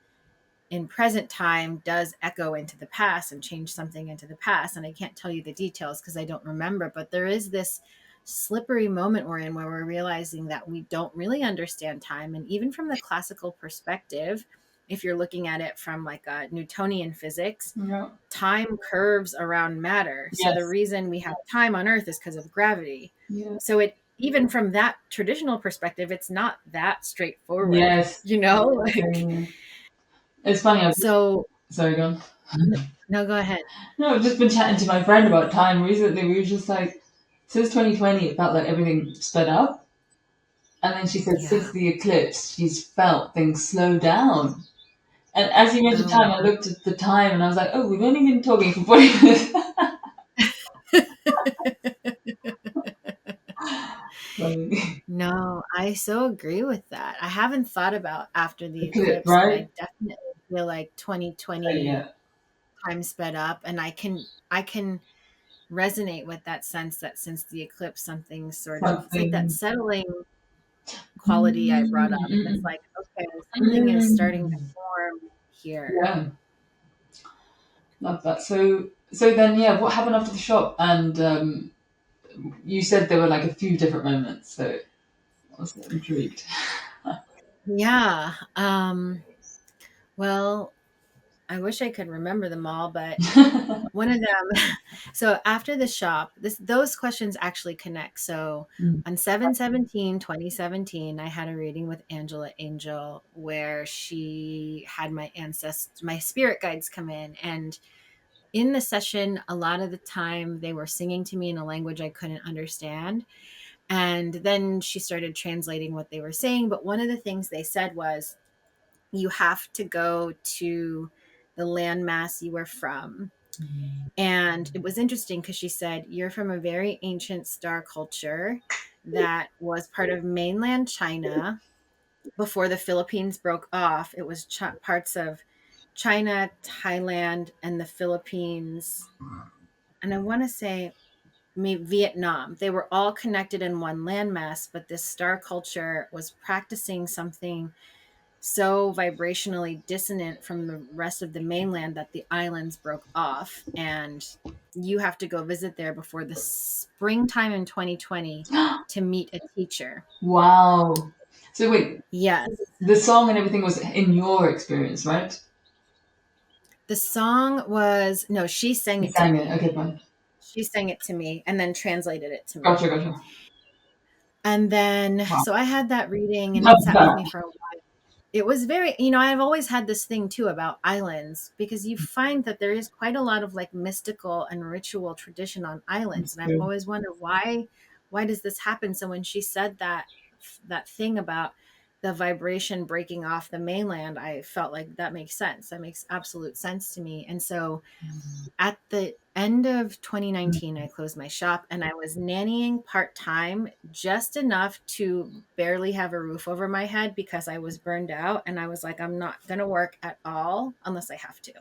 present time does echo into the past and change something into the past. And I can't tell you the details because I don't remember, but there is this slippery moment we're in where we're realizing that we don't really understand time. And even from the classical perspective, if you're looking at it from like a Newtonian physics, Yeah. time curves around matter. So the Yes. reason we have time on Earth is because of gravity. Yeah. So it, even from that traditional perspective, it's not that straightforward, Yes. like, Yeah. It's funny. so Sorry, go on. no, go ahead. No, I've just been chatting to my friend about time recently. We were just like, since 2020, it felt like everything sped up. And then she said, since Yeah. the eclipse, she's felt things slow down. And as you mentioned Oh, time, I looked at the time and I was like, oh, we've only been talking for 40 minutes. Like, no, I so agree with that. I haven't thought about after the eclipse, eclipse, but right? I definitely feel like So, 2020 yeah, time sped up, and I can resonate with that sense that since the eclipse, something sort of, it's like that something. settling quality I brought up. It's Mm, like, okay, something is starting to mm. form here. Yeah, love that. So then, yeah, what happened after the shop? And you said there were like a few different moments, so I was intrigued. Yeah. Well, I wish I could remember them all, but one of them, so after the shop, those questions actually connect. So Mm. on 7/17/2017, I had a reading with Angela Angel where she had my spirit guides come in. And in the session, a lot of the time they were singing to me in a language I couldn't understand. And then she started translating what they were saying. But one of the things they said was, you have to go to the landmass you were from. And it was interesting because she said, you're from a very ancient star culture that was part of mainland China before the Philippines broke off. It was parts of China, Thailand, and the Philippines. And I want to say maybe Vietnam. They were all connected in one landmass, but this star culture was practicing something so vibrationally dissonant from the rest of the mainland that the islands broke off. And you have to go visit there before the springtime in 2020 to meet a teacher. Wow. So wait, Yes. the song and everything was in your experience, right? The song was, no, she sang You it to sang it. me. Okay, fine. She sang it to me and then translated it to me. Gotcha, gotcha. And then, Wow. so I had that reading and Love it sat with that. me for a while. It was very, I've always had this thing too about islands because you find that there is quite a lot of like mystical and ritual tradition on islands. That's And I've true. always wondered why does this happen? So when she said that thing about the vibration breaking off the mainland, I felt like that makes sense. That makes absolute sense to me. And so at the end of 2019, I closed my shop and I was nannying part time, just enough to barely have a roof over my head because I was burned out. And I was like, I'm not going to work at all unless I have to.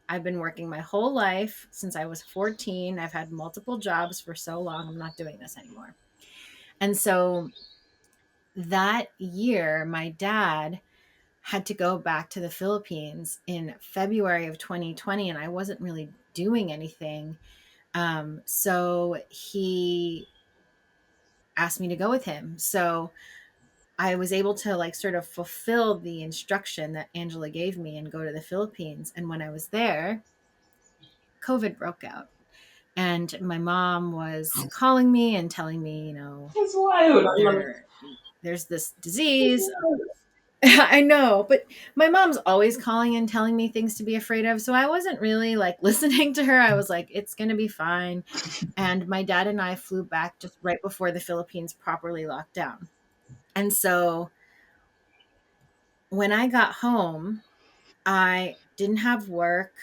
I've been working my whole life since I was 14. I've had multiple jobs for so long. I'm not doing this anymore. And so that year, my dad had to go back to the Philippines in February of 2020, and I wasn't really doing anything. So he asked me to go with him. So I was able to like sort of fulfill the instruction that Angela gave me and go to the Philippines. And when I was there, COVID broke out. And my mom was calling me and telling me, It's wild. I love it. there there's this disease. I know, but my mom's always calling and telling me things to be afraid of. So I wasn't really like listening to her. I was like, it's going to be fine. And my dad and I flew back just right before the Philippines properly locked down. And so when I got home, I didn't have work.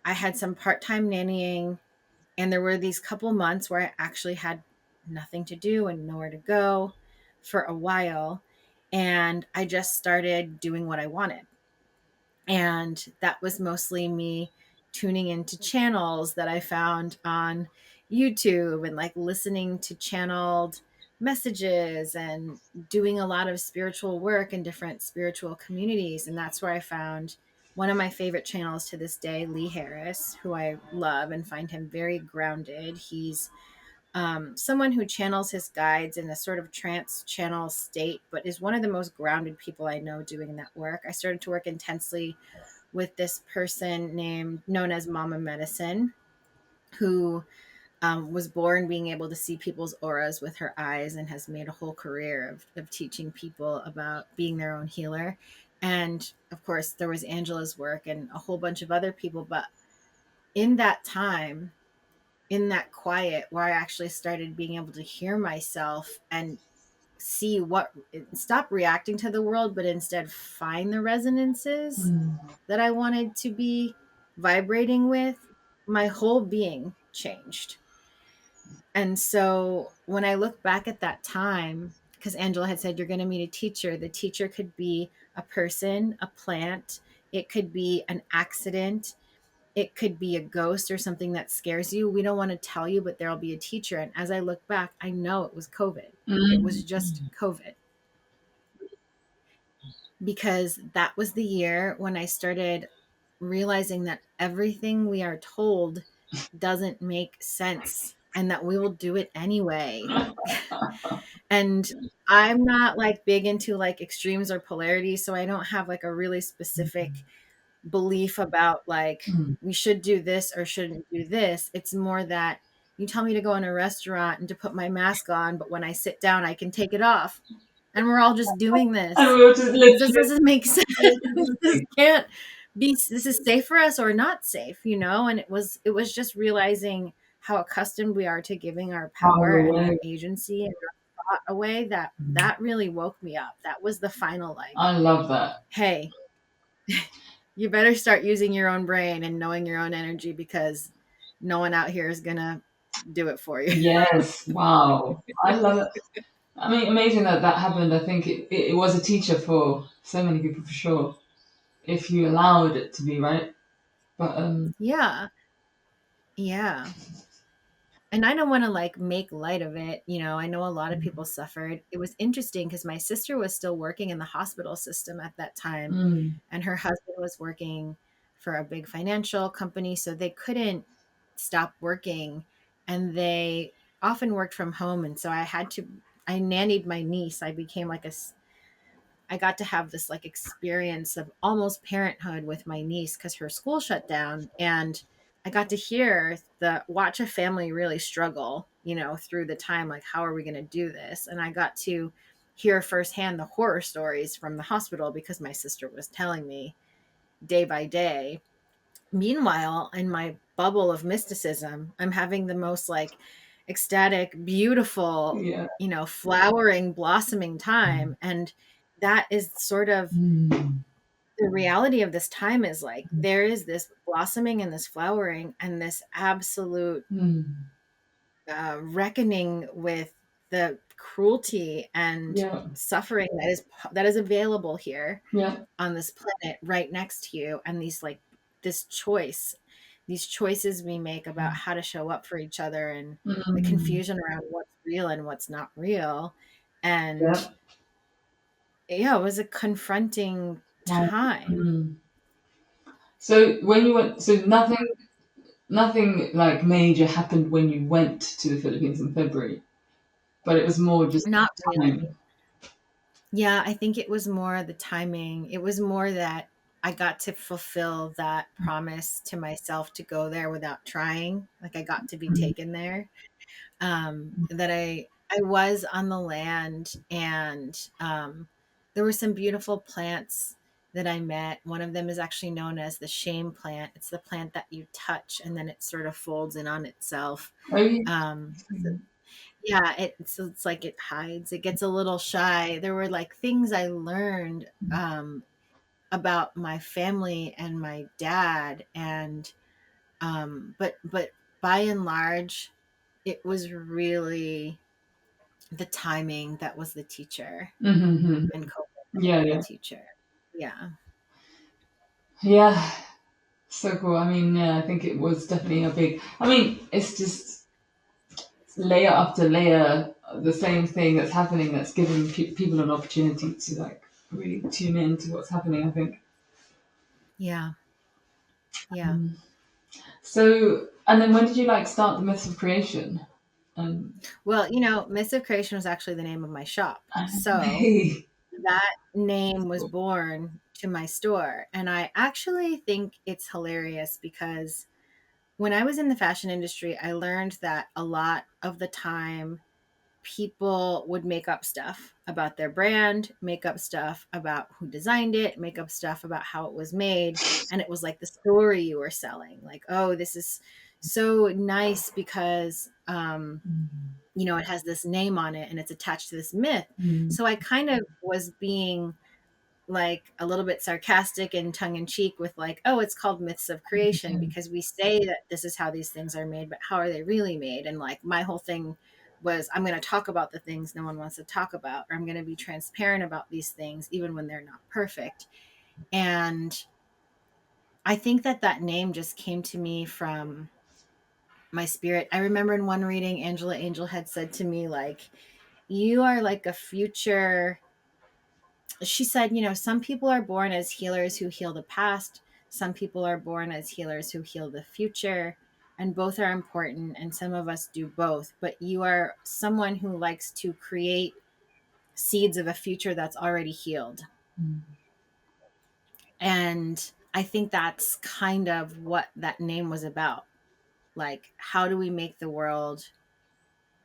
I had some part time nannying, and there were these couple months where I actually had nothing to do and nowhere to go for a while. And I just started doing what I wanted. And that was mostly me tuning into channels that I found on YouTube and like listening to channeled messages and doing a lot of spiritual work in different spiritual communities. And that's where I found one of my favorite channels to this day, Lee Harris, who I love and find him very grounded. He's someone who channels his guides in a sort of trance channel state, but is one of the most grounded people I know doing that work. I started to work intensely with this person known as Mama Medicine, who was born being able to see people's auras with her eyes and has made a whole career of teaching people about being their own healer. And of course, there was Angela's work and a whole bunch of other people. But in that time, in that quiet, where I actually started being able to hear myself and see what, stop reacting to the world, but instead find the resonances that I wanted to be vibrating with, my whole being changed. And so when I look back at that time, because Angela had said, you're going to meet a teacher, the teacher could be a person, a plant, it could be an accident, it could be a ghost or something that scares you. We don't want to tell you, but there'll be a teacher. And as I look back, I know it was COVID. It was just COVID, because that was the year when I started realizing that everything we are told doesn't make sense and that we will do it anyway. And I'm not like big into like extremes or polarity, so I don't have like a really specific belief about like we should do this or shouldn't do this. It's more that you tell me to go in a restaurant and to put my mask on, but when I sit down I can take it off. And we're all just doing And this. we were just This literally doesn't make sense. This listening. can't be, this is safe for us or not safe, you know? And it was just realizing how accustomed we are to giving our Power power and our away. agency and our thought away, that really woke me up. That was the final like, I love that. hey, you better start using your own brain and knowing your own energy, because no one out here is gonna do it for you. Yes. Wow. I love it. I mean, amazing that that happened. I think it was a teacher for so many people for sure. If you allowed it to be, right? But Yeah. Yeah. And I don't want to like make light of it. I know a lot of people suffered. It was interesting because my sister was still working in the hospital system at that time, mm, and her husband was working for a big financial company. So they couldn't stop working, and they often worked from home. And so I nannied my niece. I got to have this like experience of almost parenthood with my niece because her school shut down. And I got to watch a family really struggle, through the time, like, how are we going to do this? And I got to hear firsthand the horror stories from the hospital because my sister was telling me day by day. Meanwhile, in my bubble of mysticism, I'm having the most like ecstatic, beautiful, yeah. flowering, blossoming time. And that is sort of Mm, the reality of this time, is like there is this blossoming and this flowering and this absolute mm, reckoning with the cruelty and yeah. suffering that is available here Yeah. on this planet right next to you. And this choice these choices we make about how to show up for each other, and the Mm, confusion around what's real and what's not real. And yeah. yeah, it was a confronting Wow. time. Mm. So when you went, so nothing like major happened when you went to the Philippines in February, but it was more just Not really. time. Yeah, I think it was more the timing. It was more that I got to fulfill that promise to myself to go there without trying. Like, I got to be Mm, taken there. That I was on the land, and there were some beautiful plants that I met. One of them is actually known as the shame plant. It's the plant that you touch and then it sort of folds in on itself. oh, yeah. So yeah, it's like it hides. It gets a little shy. There were like things I learned about my family and my dad, and but by and large, it was really the timing that was the teacher, Mm-hmm. and COVID that Yeah, was the yeah, teacher. Yeah. yeah. So cool. I mean, yeah, I think it was definitely a big. I mean, it's just. layer after layer, the same thing that's happening that's giving people an opportunity to like really tune in to what's happening, I think. Yeah. Yeah. So, and then when did you like start the myths of creation? Um, Well, Myths of Creation was actually the name of my shop. So hey, that name was born to my store. And I actually think it's hilarious because when I was in the fashion industry, I learned that a lot of the time people would make up stuff about their brand, make up stuff about who designed it, make up stuff about how it was made. And it was like the story you were selling. Like, oh, this is so nice because, it has this name on it and it's attached to this myth. mm, So I kind of was being like a little bit sarcastic and tongue in cheek with like, oh, it's called myths of creation because we say that this is how these things are made, but how are they really made? And like my whole thing was I'm going to talk about the things no one wants to talk about, or I'm going to be transparent about these things even when they're not perfect. And I think that that name just came to me from my spirit. I remember in one reading, Angela Angel had said to me, like, you are like a future. She said, some people are born as healers who heal the past, some people are born as healers who heal the future, and both are important. And some of us do both. But you are someone who likes to create seeds of a future that's already healed. And I think that's kind of what that name was about. Like, how do we make the world?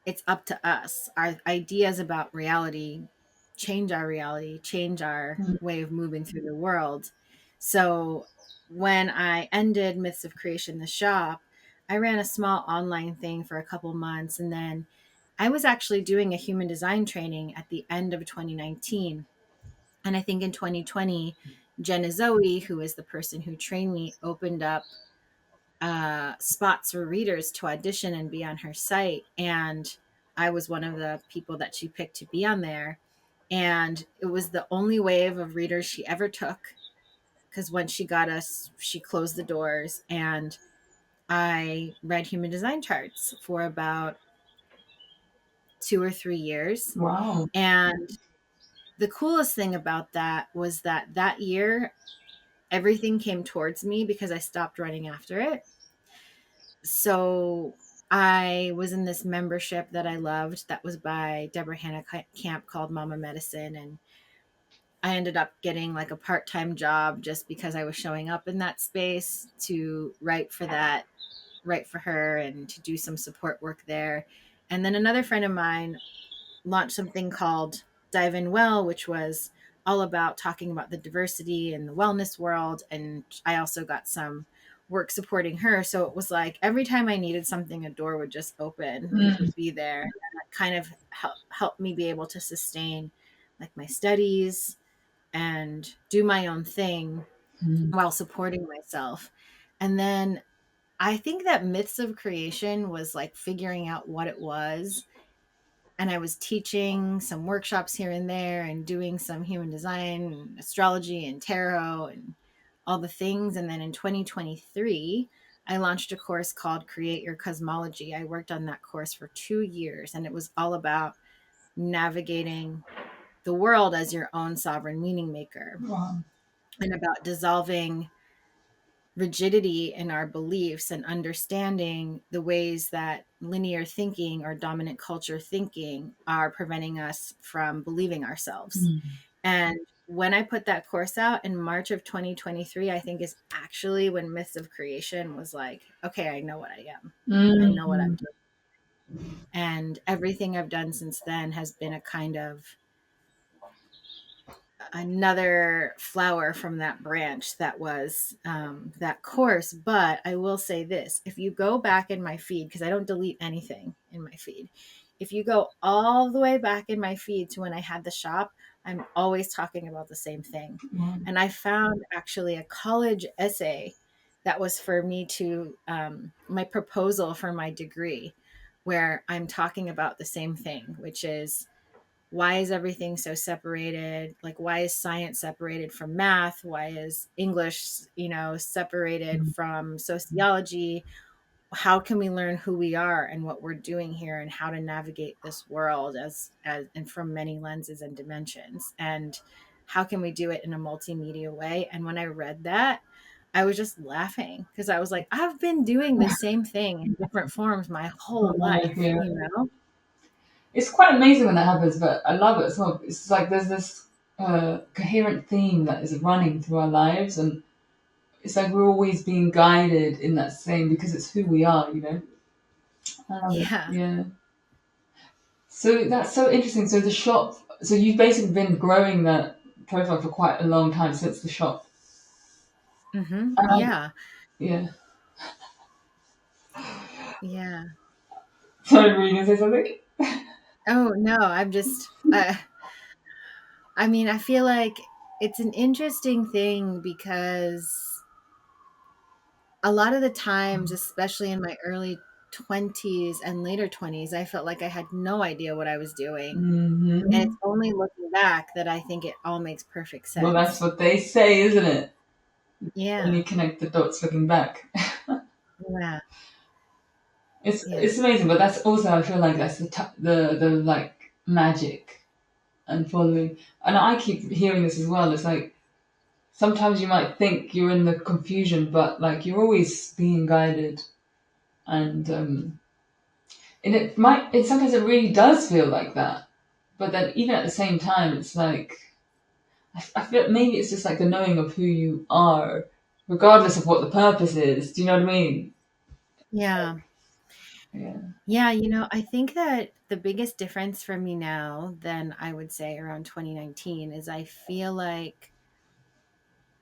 It's up to us. Our ideas about reality, change our mm, way of moving through the world. So when I ended Myths of Creation, the shop, I ran a small online thing for a couple months. And then I was actually doing a human design training at the end of 2019. And I think in 2020, Jenna Zoe, who is the person who trained me, opened up spots for readers to audition and be on her site. And I was one of the people that she picked to be on there. And it was the only wave of readers she ever took because when she got us, she closed the doors. And I read human design charts for about 2 or 3 years. wow. And the coolest thing about that was that that year, everything came towards me because I stopped running after it. So I was in this membership that I loved that was by Deborah Hannah Camp called Mama Medicine. And I ended up getting like a part time job just because I was showing up in that space to write for her and to do some support work there. And then another friend of mine launched something called Dive In Well, which was all about talking about the diversity in the wellness world. And I also got some work supporting her. So it was like every time I needed something, a door would just open and it Mm, would be there. And that kind of helped me be able to sustain like my studies and do my own thing mm, while supporting myself. And then I think that Myths of Creation was like figuring out what it was, and I was teaching some workshops here and there and doing some human design and astrology and tarot and all the things. And then in 2023, I launched a course called Create Your Cosmology. I worked on that course for 2 years, and it was all about navigating the world as your own sovereign meaning maker wow. and about dissolving rigidity in our beliefs and understanding the ways that linear thinking or dominant culture thinking are preventing us from believing ourselves. Mm, And when I put that course out in March of 2023, I think is actually when Myths of Creation was like, okay, I know what I am. I know what I'm mm, doing. And everything I've done since then has been a kind of another flower from that branch that was that course. But I will say this, if you go back in my feed, because I don't delete anything in my feed, if you go all the way back in my feed to when I had the shop, I'm always talking about the same thing. wow. And I found actually a college essay that was for me to my proposal for my degree, where I'm talking about the same thing, which is why is everything so separated? Like, why is science separated from math? Why is English, separated Mm, from sociology? how can we learn who we are and what we're doing here and how to navigate this world as and from many lenses and dimensions, and how can we do it in a multimedia way. And when I read that, I was just laughing because I was like, I've been doing the same thing in different forms my whole life, Yeah. you know? It's quite amazing when that happens, but I love it as well. It's like there's this coherent theme that is running through our lives, and it's like we're always being guided in that same because it's who we are, you know. I love it. Yeah. Yeah. So that's so interesting. So the shop. So you've basically been growing that profile for quite a long time since the shop. Um, Yeah. yeah. Yeah. Sorry, were you gonna say something? Oh no, I'm just I mean, I feel like it's an interesting thing because a lot of the times, especially in my early 20s and later 20s, I felt like I had no idea what I was doing. And Hmm. it's only looking back that I think it all makes perfect Well, that's sense. what they say, isn't it? When Yeah. you connect the dots looking back. Yeah. Yeah. It's amazing, but that's also I feel like that's the like magic and following. And I keep hearing this as well. It's like sometimes you might think you're in the confusion, but like you're always being guided, and it sometimes it really does feel like that. But then even at the same time, it's like I feel maybe it's just like the knowing of who you are, regardless of what the purpose is. Do you know what I mean? Yeah. Yeah. Yeah, I think that the biggest difference for me now than I would say around 2019 is I feel like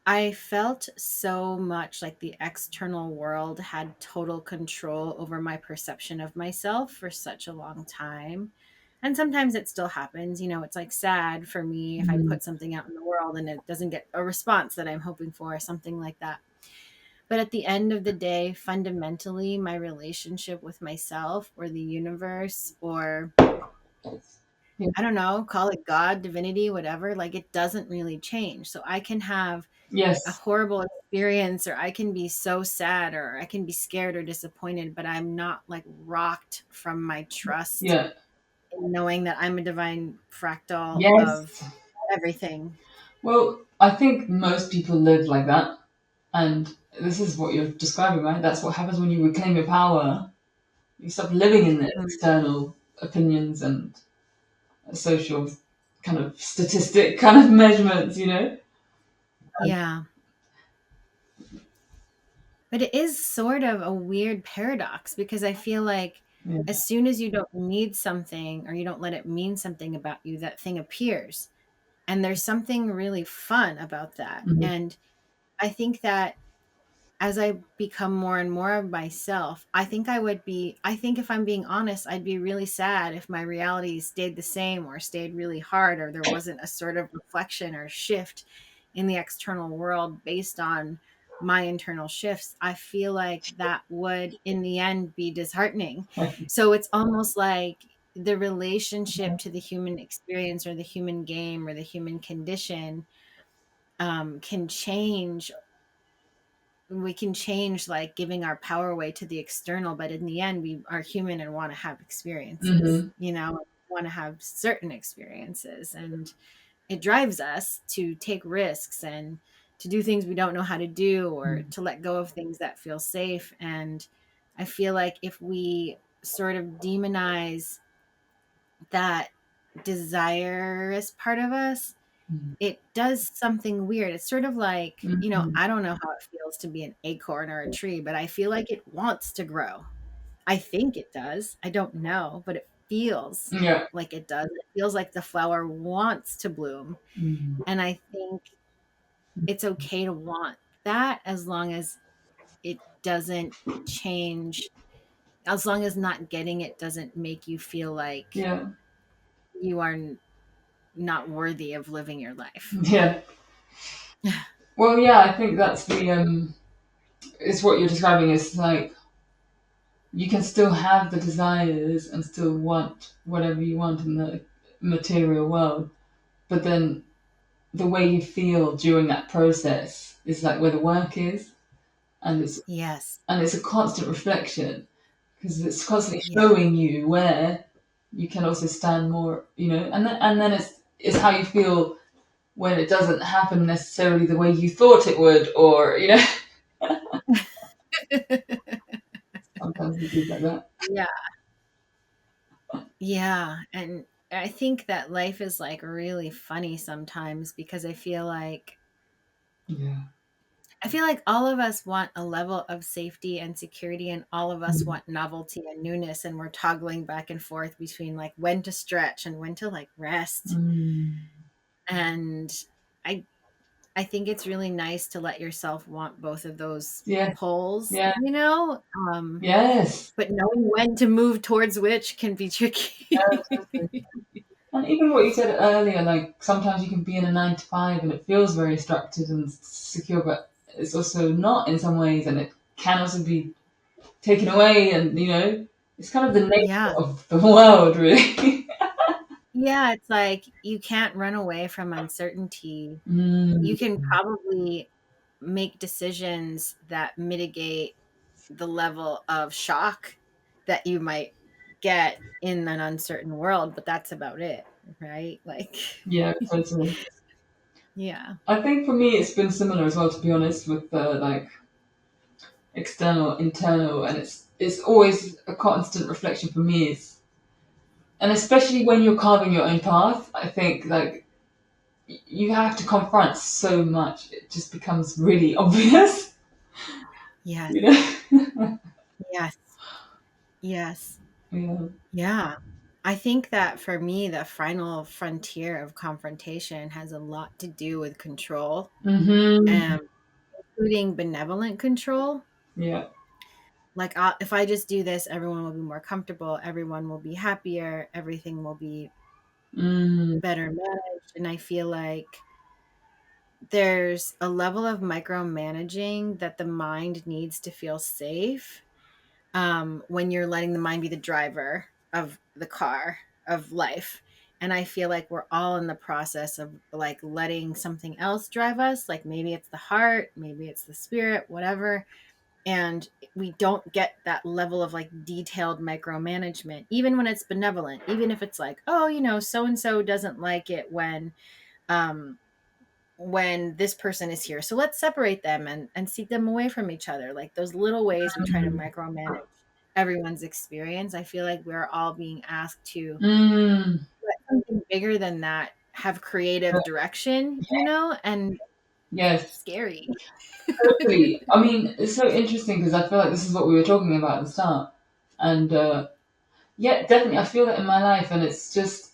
I felt so much like the external world had total control over my perception of myself for such a long time. And sometimes it still happens. It's like sad for me if I Mhm. put something out in the world and it doesn't get a response that I'm hoping for, or something like that. But at the end of the day, fundamentally, my relationship with myself or the universe, or Yeah. I don't know, call it God, divinity, whatever, like it doesn't really change. So I can have a Yes. horrible experience, or I can be so sad, or I can be scared or disappointed, but I'm not like rocked from my trust Yeah. in knowing that I'm a divine fractal of Yes. everything. Well, I think most people live like that, and this is what you're describing, right? That's what happens when you reclaim your power. You stop living in the Mm. external opinions and social kind of statistic kind of measurements, you know? Yeah. But it is sort of a weird paradox because I feel like Yeah. as soon as you don't need something or you don't let it mean something about you, that thing appears. And there's something really fun about that. Mhm. And I think that as I become more and more of myself, I think if I'm being honest, I'd be really sad if my reality stayed the same or stayed really hard, or there wasn't a sort of reflection or shift in the external world based on my internal shifts. I feel like that would, in the end, be disheartening. So it's almost like the relationship to the human experience or the human game or the human condition can change. We can change, like giving our power away to the external, but in the end we are human and want to have experiences, Mhm. want to have certain experiences, and it drives us to take risks and to do things we don't know how to do, or to let go of things that feel safe. And I feel like if we sort of demonize that desirous part of us, Mhm. it does something weird. It's sort of like, Mhm. I don't know how it feels to be an acorn or a tree, but I feel like it wants to grow. I think it does. I don't know, but it feels Yeah. like it does. It feels like the flower wants to bloom. Mhm. And I think it's okay to want that as long as it doesn't change, as long as not getting it doesn't make you feel like Yeah. you are not worthy of living your life. Yeah. Well, yeah, I think that's it's what you're describing is like you can still have the desires and still want whatever you want in the material world, but then the way you feel during that process is like where the work is. and it's Yes. a constant reflection because it's constantly Yeah. showing you where you can also stand more, and then it's how you feel when it doesn't happen necessarily the way you thought it would, or sometimes it is like that. Yeah. Yeah. And I think that life is like really funny sometimes because Yeah. I feel like all of us want a level of safety and security, and all of us want novelty and newness, and we're toggling back and forth between like when to stretch and when to like rest. Mm. And I I think it's really nice to let yourself want both of those Yeah. poles, Yeah. you know? Um, Yes. but knowing when to move towards which can be tricky. Absolutely. And even what you said earlier, like sometimes you can be in a 9 to 5 and it feels very structured and secure, but it's also not in some ways, and it can also be taken away, and it's kind of the nature Yeah. of the world, really. Yeah, it's like you can't run away from uncertainty. Mm, You can probably make decisions that mitigate the level of shock that you might get in an uncertain world, but that's about it, right? Like, yeah, totally. yeah. I think for me it's been similar as well, to be honest, with the like external, internal, and it's always a constant reflection for me. And especially when you're carving your own path, I think like you have to confront so much; it just becomes really obvious, Yes. you know. Yes. Yes. Yeah. Yeah. I think that for me, the final frontier of confrontation has a lot to do with control, Mm-hmm. um, including benevolent control. Yeah. Like, if I just do this, everyone will be more comfortable, everyone will be happier, everything will be Mm. better managed. And I feel like there's a level of micromanaging that the mind needs to feel safe, when you're letting the mind be the driver of the car of life. And I feel like we're all in the process of like letting something else drive us. Like maybe it's the heart, maybe it's the spirit, whatever. And we don't get that level of like detailed micromanagement, even when it's benevolent, even if it's like, oh, so and so doesn't like it um, when this person is here. So let's separate them and seat them away from each other. Like those little ways we try to micromanage everyone's experience. I feel like we're all being asked to Mm. let something bigger than that have creative direction, and it's Yes. scary. Totally. I mean, it's so interesting because I feel like this is what we were talking about at the start, and yeah, definitely, I feel that in my life, and it's just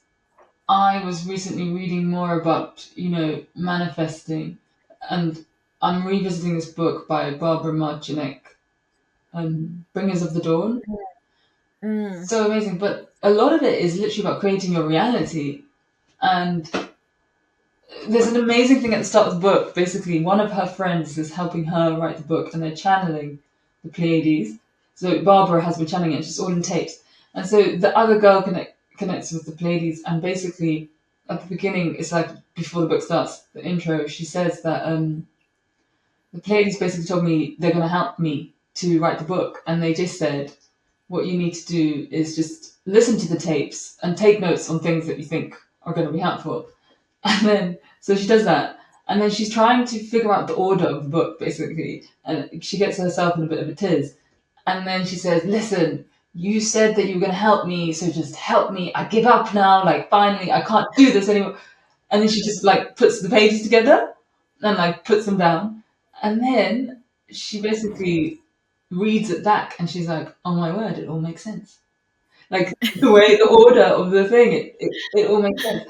I was recently reading more about manifesting, and I'm revisiting this book by Barbara Marcinek, Bringers of the Dawn. Mm. So amazing, but a lot of it is literally about creating your reality, and there's an amazing thing at the start of the book. Basically, one of her friends is helping her write the book, and they're channeling the Pleiades. So Barbara has been channeling it; it's just all in tapes. And so the other girl connects with the Pleiades, and basically, at the beginning, it's like before the book starts, the intro. She says that the Pleiades basically told me they're going to help me to write the book, and they just said, "What you need to do is just listen to the tapes and take notes on things that you think are going to be helpful." And then, so she does that. And then she's trying to figure out the order of the book, basically. And she gets herself in a bit of a tiz. And then she says, "Listen, you said that you were going to help me, so just help me. I give up now. Like, finally, I can't do this anymore." And then she just, like, puts the pages together and, like, puts them down. And then she basically reads it back and she's like, "Oh my word, it all makes sense." Like, the order of the thing, it all makes sense.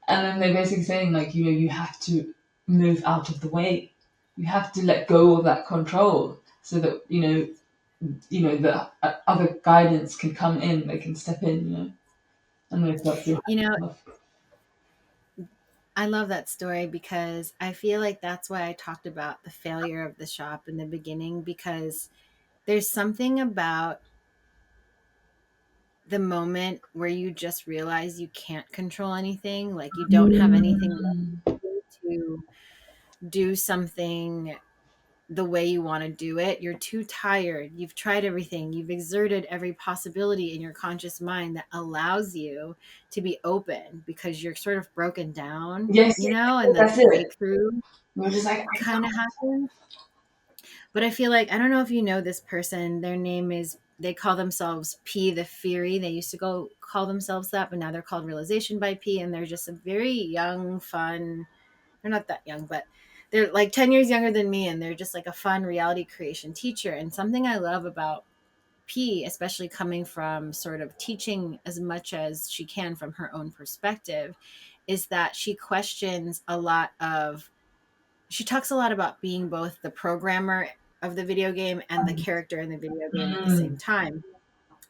And then they're basically saying, like, you have to move out of the way. You have to let go of that control so that, the other guidance can come in, they can step in. I don't know if that's your You know, stuff. I love that story because I feel like that's why I talked about the failure of the shop in the beginning, because there's something about the moment where you just realize you can't control anything, like you don't have anything left Mm, to do something the way you want to do it. You're too tired. You've tried everything. You've exerted every possibility in your conscious mind that allows you to be open because you're sort of broken down, Yes, you yes, know, yes, and then that's it. breakthrough We're just like, I kind of happens. But I feel like, I don't know if you know this person. Their name is, they call themselves P the Fury. They used to go call themselves that, but now they're called Realization by P. And they're just a very young, fun, they're not that young, but they're like 10 years younger than me. And they're just like a fun reality creation teacher. And something I love about P, especially coming from sort of teaching as much as she can from her own perspective, is that she questions a lot of, she talks a lot about being both the programmer of the video game and the character in the video game at the same mm, time.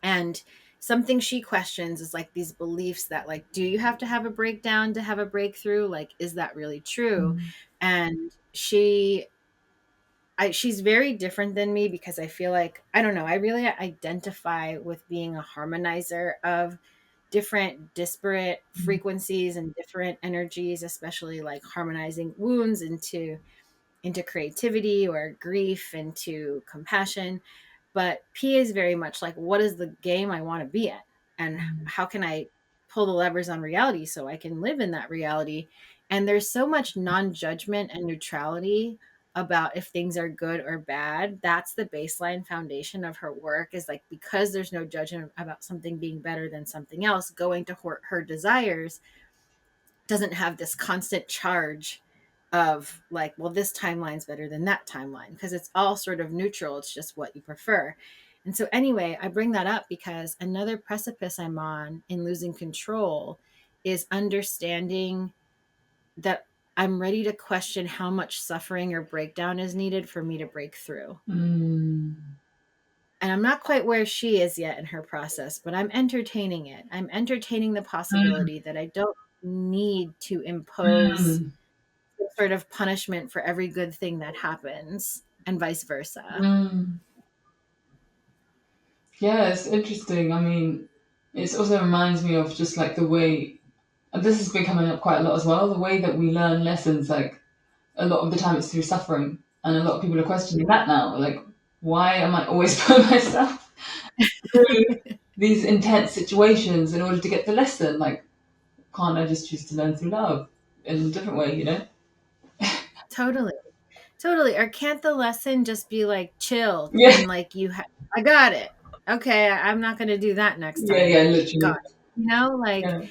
And something she questions is like these beliefs that, like, do you have to have a breakdown to have a breakthrough? Like, is that really true? mm, And she's very different than me because I feel like, I don't know, I really identify with being a harmonizer of different disparate mm, frequencies and different energies, especially like harmonizing wounds into creativity, or grief into compassion. But P is very much like, what is the game I want to be in? And mm, how can I pull the levers on reality so I can live in that reality? And there's so much non judgment and neutrality about if things are good or bad. That's the baseline foundation of her work, is like, because there's no judgment about something being better than something else, going to her desires doesn't have this constant charge of like, well, this timeline's better than that timeline, because it's all sort of neutral. It's just what you prefer. And so, anyway, I bring that up because another precipice I'm on in losing control is understanding that I'm ready to question how much suffering or breakdown is needed for me to break through. mm, And I'm not quite where she is yet in her process, but I'm entertaining it. I'm entertaining the mm, possibility that I don't need to impose mm, some sort of punishment for every good thing that happens, and vice versa. mm. Yeah, it's interesting. I mean, it also reminds me of just like the way, and this has been coming up quite a lot as well, the way that we learn lessons, like a lot of the time it's through suffering. And a lot of people are questioning that now. Like, why am I always putting myself through these intense situations in order to get the lesson? Like, can't I just choose to learn through love in a different way, you know? Totally. Totally. Or can't the lesson just be like chill Yeah, and like, I got it. Okay, I'm not going to do that next yeah, time. yeah, Got literally. it. You know, like, Yeah.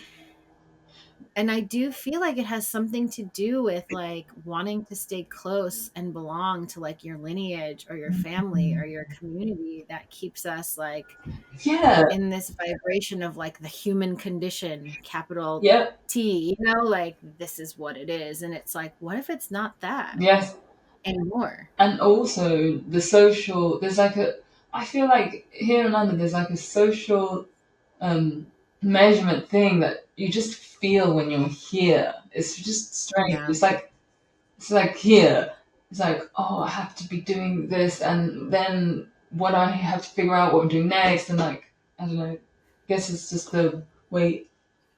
and I do feel like it has something to do with like wanting to stay close and belong to like your lineage or your family or your community, that keeps us like Yeah, in this vibration of like the human condition, capital yeah, T, like, this is what it is. And it's like, what if it's not that yes. anymore? And also the social, there's like a, I feel like here in London, there's like a social um, measurement thing that you just feel when you're here. It's just strange. Yeah. It's like here. It's like, oh, I have to be doing this, and then what I have to figure out what I'm doing next, and like, I don't know. I guess it's just the way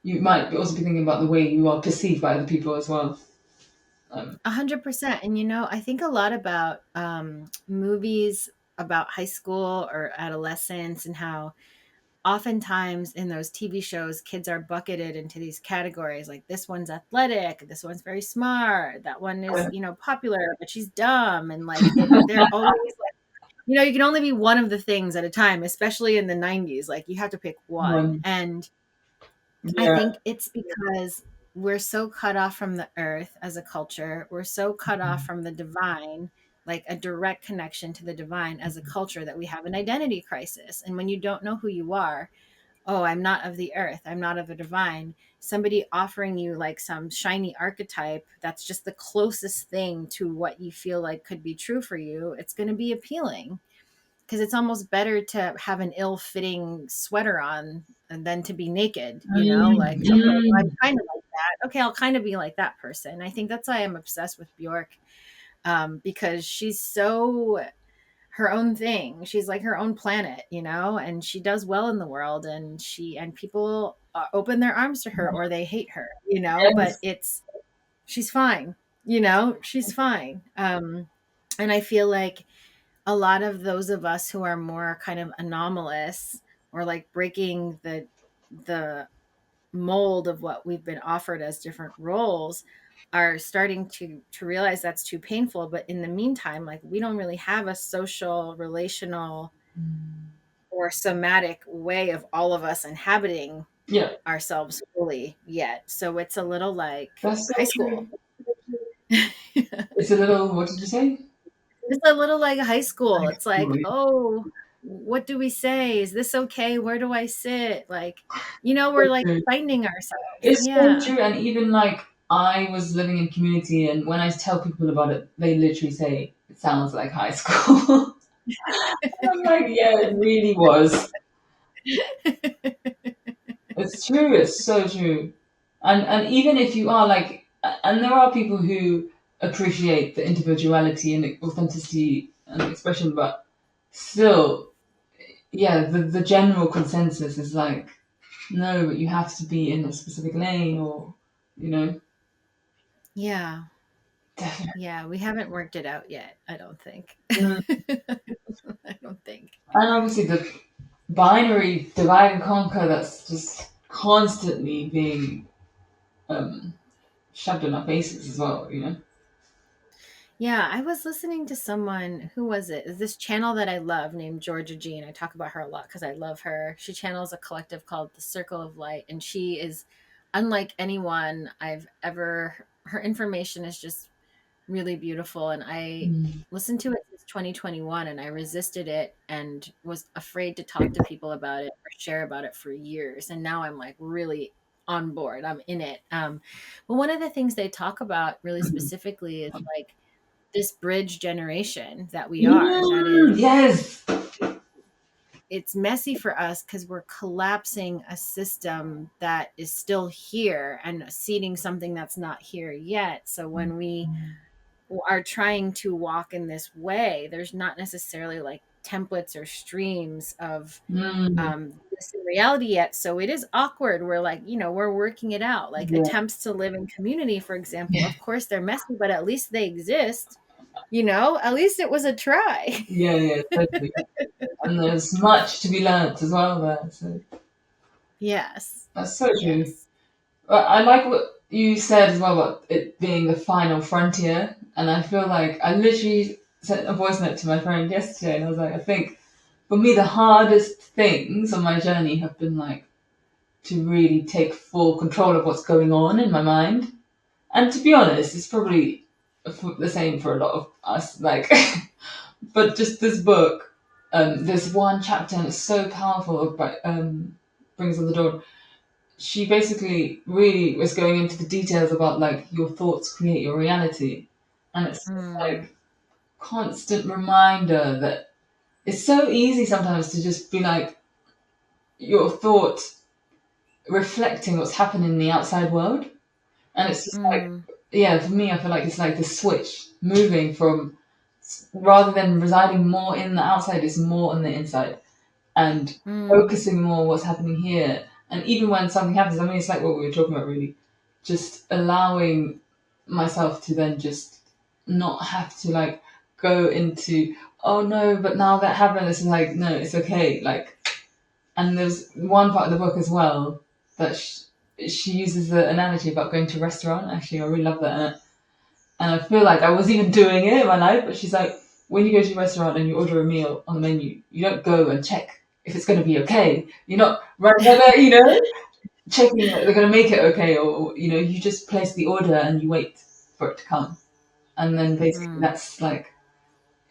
you might also be thinking about the way you are perceived by other people as well. 100%. And I think a lot about movies about high school or adolescence, and how oftentimes in those TV shows, kids are bucketed into these categories. Like, this one's athletic, this one's very smart, that one is, popular, but she's dumb. And like, they're always like, you can only be one of the things at a time, especially in the 90s. Like, you have to pick one. One, And I yeah, think it's because we're so cut off from the earth as a culture. We're so cut off from the divine, like a direct connection to the divine as a culture, that we have an identity crisis. And when you don't know who you are, oh, I'm not of the earth, I'm not of the divine, somebody offering you like some shiny archetype that's just the closest thing to what you feel like could be true for you, it's going to be appealing, because it's almost better to have an ill-fitting sweater on than to be naked, like, okay, well, I'm mm, kind of like that, okay, I'll kind of be like that person. I think that's why I'm obsessed with Bjork, because she's so her own thing. She's like her own planet, and she does well in the world, and people open their arms to her, or they hate her, but yes, she's fine, she's fine. And I feel like a lot of those of us who are more kind of anomalous, or like breaking the mold of what we've been offered as different roles, are starting to realize that's too painful. But in the meantime, like, we don't really have a social, relational, or somatic way of all of us inhabiting Yeah, ourselves fully yet. So it's a little like that's so high true. school. It's a little, what did you say? It's a little like high school. It's like, Really? oh, what do we say? Is this okay? Where do I sit? Like, So we're like true. finding ourselves. It's so Yeah. true. And even like I was living in community, and when I tell people about it, they literally say it sounds like high school. I'm like, yeah, it really was. It's true. It's so true. And even if you are like, and there are people who appreciate the individuality and the authenticity and expression, but still, yeah, the general consensus is like, no, but you have to be in a specific lane, or you know, Yeah. definitely. Yeah. We haven't worked it out yet, I don't think. Mm. I don't think. And obviously the binary divide and conquer that's just constantly being um, shoved in our faces as well, you know. Yeah, I was listening to someone, who was it? Is this channel that I love named Georgia Jean. I talk about her a lot because I love her. She channels a collective called The Circle of Light, and she is unlike anyone I've ever. Her information is just really beautiful, and I Mm. listened to it since 2021, and I resisted it and was afraid to talk to people about it or share about it for years. And now I'm like really on board. I'm in it. But one of the things they talk about really specifically is like this bridge generation that we are. That is, Mm, yes. it's messy for us because we're collapsing a system that is still here and seeding something that's not here yet. So when we are trying to walk in this way, there's not necessarily like templates or streams of Mm, this in reality yet. So it is awkward. We're like, we're working it out. Like yeah. attempts to live in community, for example, of course they're messy, but at least they exist. At least it was a try. Yeah, yeah, totally. And there's much to be learnt as well there. So Yes. that's so true. Yes. I like what you said as well about it being the final frontier. And I feel like I literally sent a voice note to my friend yesterday, and I was like, I think for me, the hardest things on my journey have been like to really take full control of what's going on in my mind. And to be honest, it's probably the same for a lot of us. Like, but just this book, there's one chapter, and it's so powerful about brings on the dawn. She basically really was going into the details about like your thoughts create your reality, and it's just Mm, like constant reminder that it's so easy sometimes to just be like your thought reflecting what's happening in the outside world. And it's just like, mm, yeah, for me, I feel like it's like the switch moving from rather than residing more in the outside, it's more on the inside and mm, focusing more on what's happening here. And even when something happens, I mean, it's like what we were talking about, really, just allowing myself to then just not have to like go into, oh no, but now that happened, it's like, no, it's okay. Like, and there's one part of the book as well that she uses the analogy about going to a restaurant. Actually, I really love that. And I feel like I was even doing it in my life, but she's like, when you go to a restaurant and you order a meal on the menu, you don't go and check if it's going to be okay. You're not right there, checking that they're going to make it okay, or, you just place the order and you wait for it to come. And then basically mm. that's like,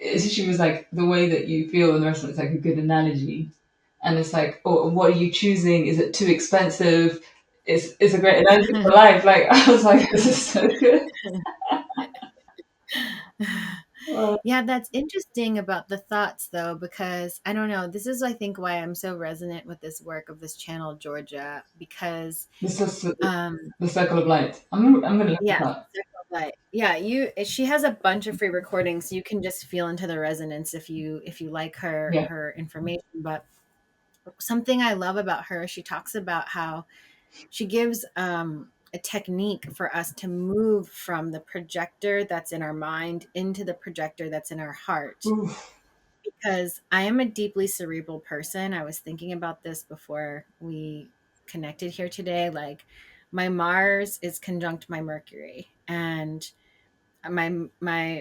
she was like, the way that you feel in the restaurant is like a good analogy. And it's like, oh, what are you choosing? Is it too expensive? It's a great analogy for life. Like, I was like, this is so good. Uh, Yeah, that's interesting about the thoughts though, because I don't know. This is, I think, why I'm so resonant with this work of this channel, Georgia, because this is um the circle of light. I'm gonna look this yeah, up. like, yeah, she has a bunch of free recordings. You can just feel into the resonance if you like her Yeah. her information. But something I love about her, she talks about how she gives a technique for us to move from the projector that's in our mind into the projector that's in our heart, Oof. because I am a deeply cerebral person. I was thinking about this before we connected here today. Like, my Mars is conjunct my Mercury, and my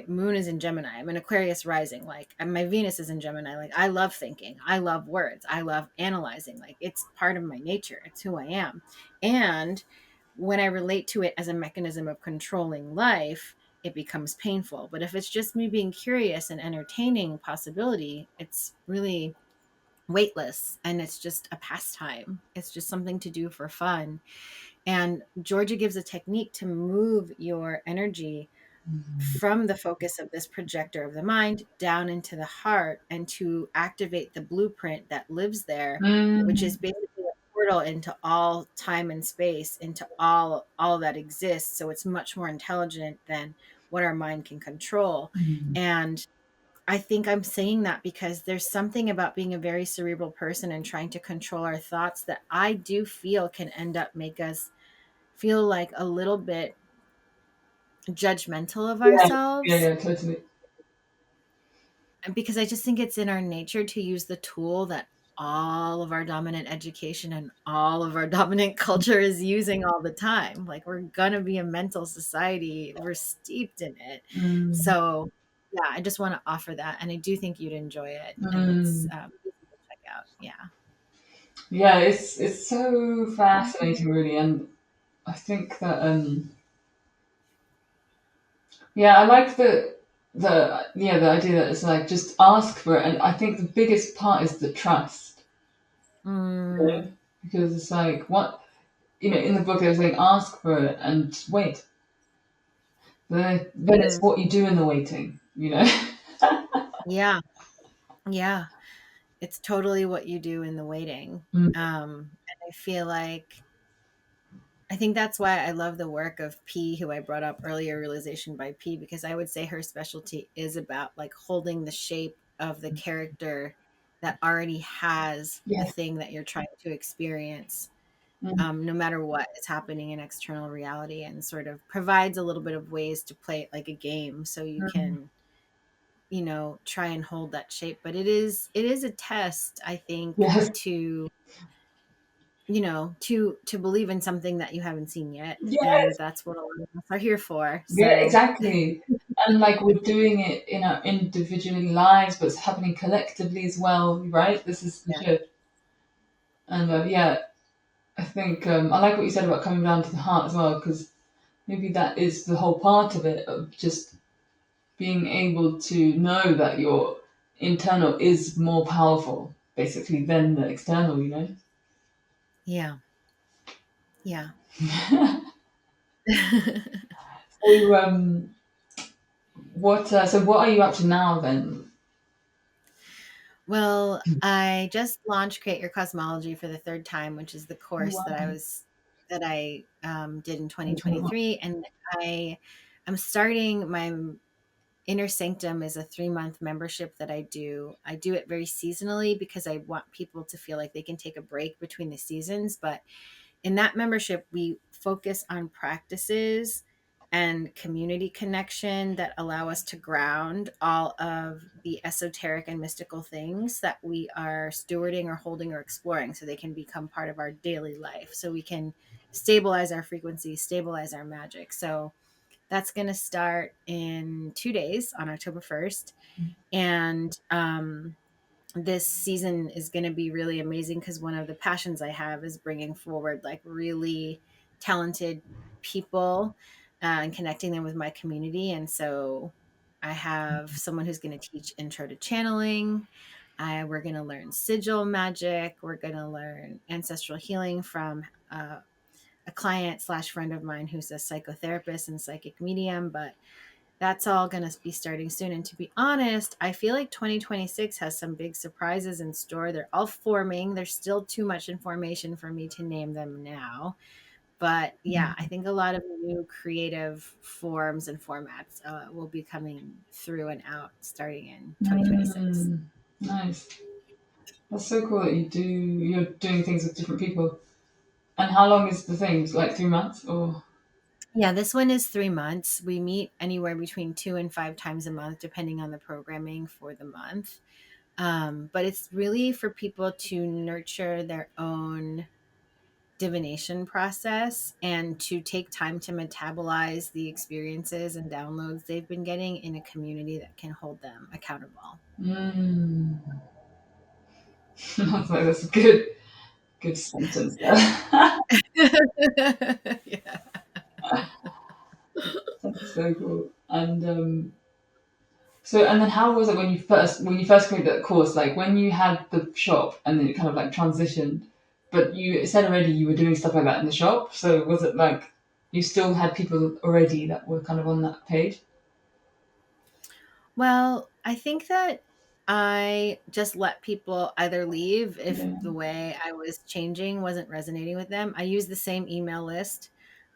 moon is in Gemini. I'm an Aquarius rising. Like, and my Venus is in Gemini. Like, I love thinking. I love words. I love analyzing. Like, it's part of my nature. It's who I am. And when I relate to it as a mechanism of controlling life, it becomes painful. But if it's just me being curious and entertaining possibility, it's really weightless, and it's just a pastime. It's just something to do for fun. And Georgia gives a technique to move your energy from the focus of this projector of the mind down into the heart, and to activate the blueprint that lives there, which is Mm, basically a portal into all time and space, into all that exists. So it's much more intelligent than what our mind can control. mm. And I think I'm saying that because there's something about being a very cerebral person and trying to control our thoughts that I do feel can end up make us feel like a little bit judgmental of Yeah, yeah, ourselves. yeah, totally. Because I just think it's in our nature to use the tool that all of our dominant education and all of our dominant culture is using all the time. Like, we're gonna be a mental society. We're steeped in it. Mm, So yeah, I just want to offer that, and I do think you'd enjoy it, and it's mm. easy to check out. Yeah. Yeah, it's so fascinating, really, and I think that yeah, I like the idea that it's like just ask for it, and I think the biggest part is the trust, you know? Mm, Because it's like what in the book they were saying ask for it and wait, then it's mm, what you do in the waiting, you know. yeah. Yeah. It's totally what you do in the waiting. Mm, And I feel like I think that's why I love the work of P, who I brought up earlier, Realization by P, because I would say her specialty is about like holding the shape of the character that already has the yes. thing that you're trying to experience, Mm, no matter what is happening in external reality, and sort of provides a little bit of ways to play it like a game so you mm. can, try and hold that shape. But it is a test, I think, Yes. to believe in something that you haven't seen yet, and Yes. that's what a lot of us are here for. Yeah, So exactly. And like we're doing it in our individual lives, but it's happening collectively as well, right? This is the yeah, shift. And yeah, I think I like what you said about coming down to the heart as well, because maybe that is the whole part of it, of just being able to know that your internal is more powerful, basically, than the external, you know? yeah, yeah. So, what are you up to now then? Well, I just launched Create Your Cosmology for the third time, which is the Oh, course wow. that I did in Thanks so much. 2023, and I am starting my Inner Sanctum is a 3-month membership that I do. I do it very seasonally because I want people to feel like they can take a break between the seasons. But in that membership, we focus on practices and community connection that allow us to ground all of the esoteric and mystical things that we are stewarding or holding or exploring, so they can become part of our daily life, so we can stabilize our frequency, stabilize our magic. So that's going to start in 2 days on October 1st. And this season is going to be really amazing because one of the passions I have is bringing forward like really talented people, and connecting them with my community. And so I have someone who's going to teach intro to channeling. We're going to learn sigil magic. We're going to learn ancestral healing from a client slash friend of mine who's a psychotherapist and psychic medium. But that's all going to be starting soon. And to be honest, I feel like 2026 has some big surprises in store. They're all forming. There's still too much information for me to name them now. But yeah, I think a lot of new creative forms and formats will be coming through and out starting in 2026. Mm, nice. That's so cool that you're doing things with different people. And how long is the thing? Like 3 months or? Yeah, this one is 3 months. We meet anywhere between 2 and 5 times a month, depending on the programming for the month. But it's really for people to nurture their own divination process and to take time to metabolize the experiences and downloads they've been getting in a community that can hold them accountable. Mm. That's like that's a good sentence there. Yeah. That's so cool. And so and then how was it when you first created that course? Like when you had the shop and then it kind of like transitioned, but you said already you were doing stuff like that in the shop. So was it like you still had people already that were kind of on that page? Well, I think that I just let people either leave if Yeah. the way I was changing wasn't resonating with them. I use the same email list.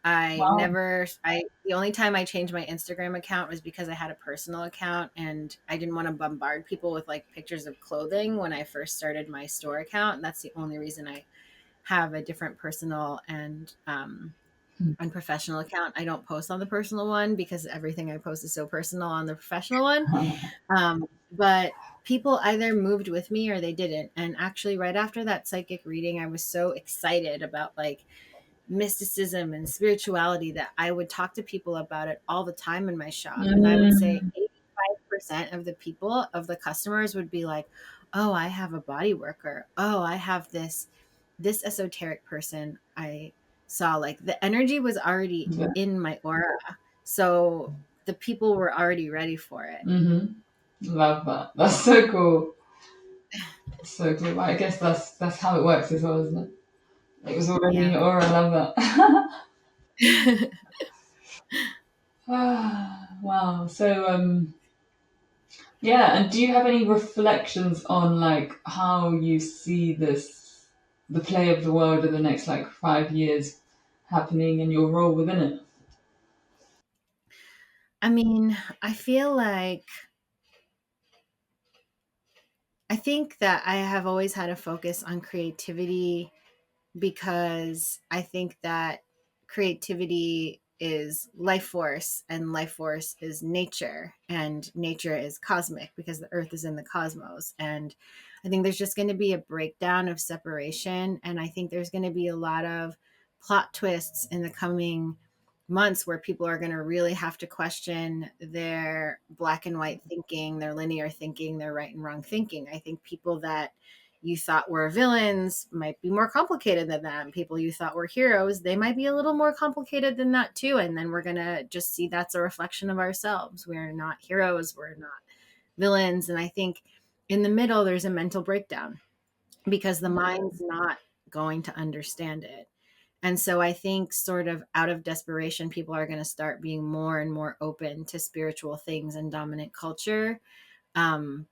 I Wow. never I the only time I changed my Instagram account was because I had a personal account and I didn't want to bombard people with like pictures of clothing when I first started my store account, and that's the only reason I have a different personal and professional account. I don't post on the personal one because everything I post is so personal on the professional one. But people either moved with me or they didn't. And actually, right after that psychic reading, I was so excited about like mysticism and spirituality that I would talk to people about it all the time in my shop. And I would say Mm, 85% of the people, of the customers would be like, oh, I have a body worker. Oh, I have this esoteric person I saw. Like the energy was already yeah. in my aura. So the people were already ready for it. Mm-hmm. Love that. That's so cool. So cool. I guess that's how it works as well, isn't it? It was already in Yeah. your aura. I love that. Wow. So yeah, and do you have any reflections on like how you see this, the play of the world in the next like 5 years happening and your role within it? I mean, I feel like I think that I have always had a focus on creativity because I think that creativity is life force and life force is nature and nature is cosmic because the earth is in the cosmos. And I think there's just going to be a breakdown of separation, and I think there's going to be a lot of plot twists in the coming months where people are going to really have to question their black and white thinking, their linear thinking, their right and wrong thinking. I think people that you thought were villains might be more complicated than that. And people you thought were heroes, they might be a little more complicated than that too. And then we're going to just see that's a reflection of ourselves. We're not heroes, we're not villains. And I think in the middle, there's a mental breakdown because the mind's not going to understand it. And so I think, sort of out of desperation, people are going to start being more and more open to spiritual things and dominant culture,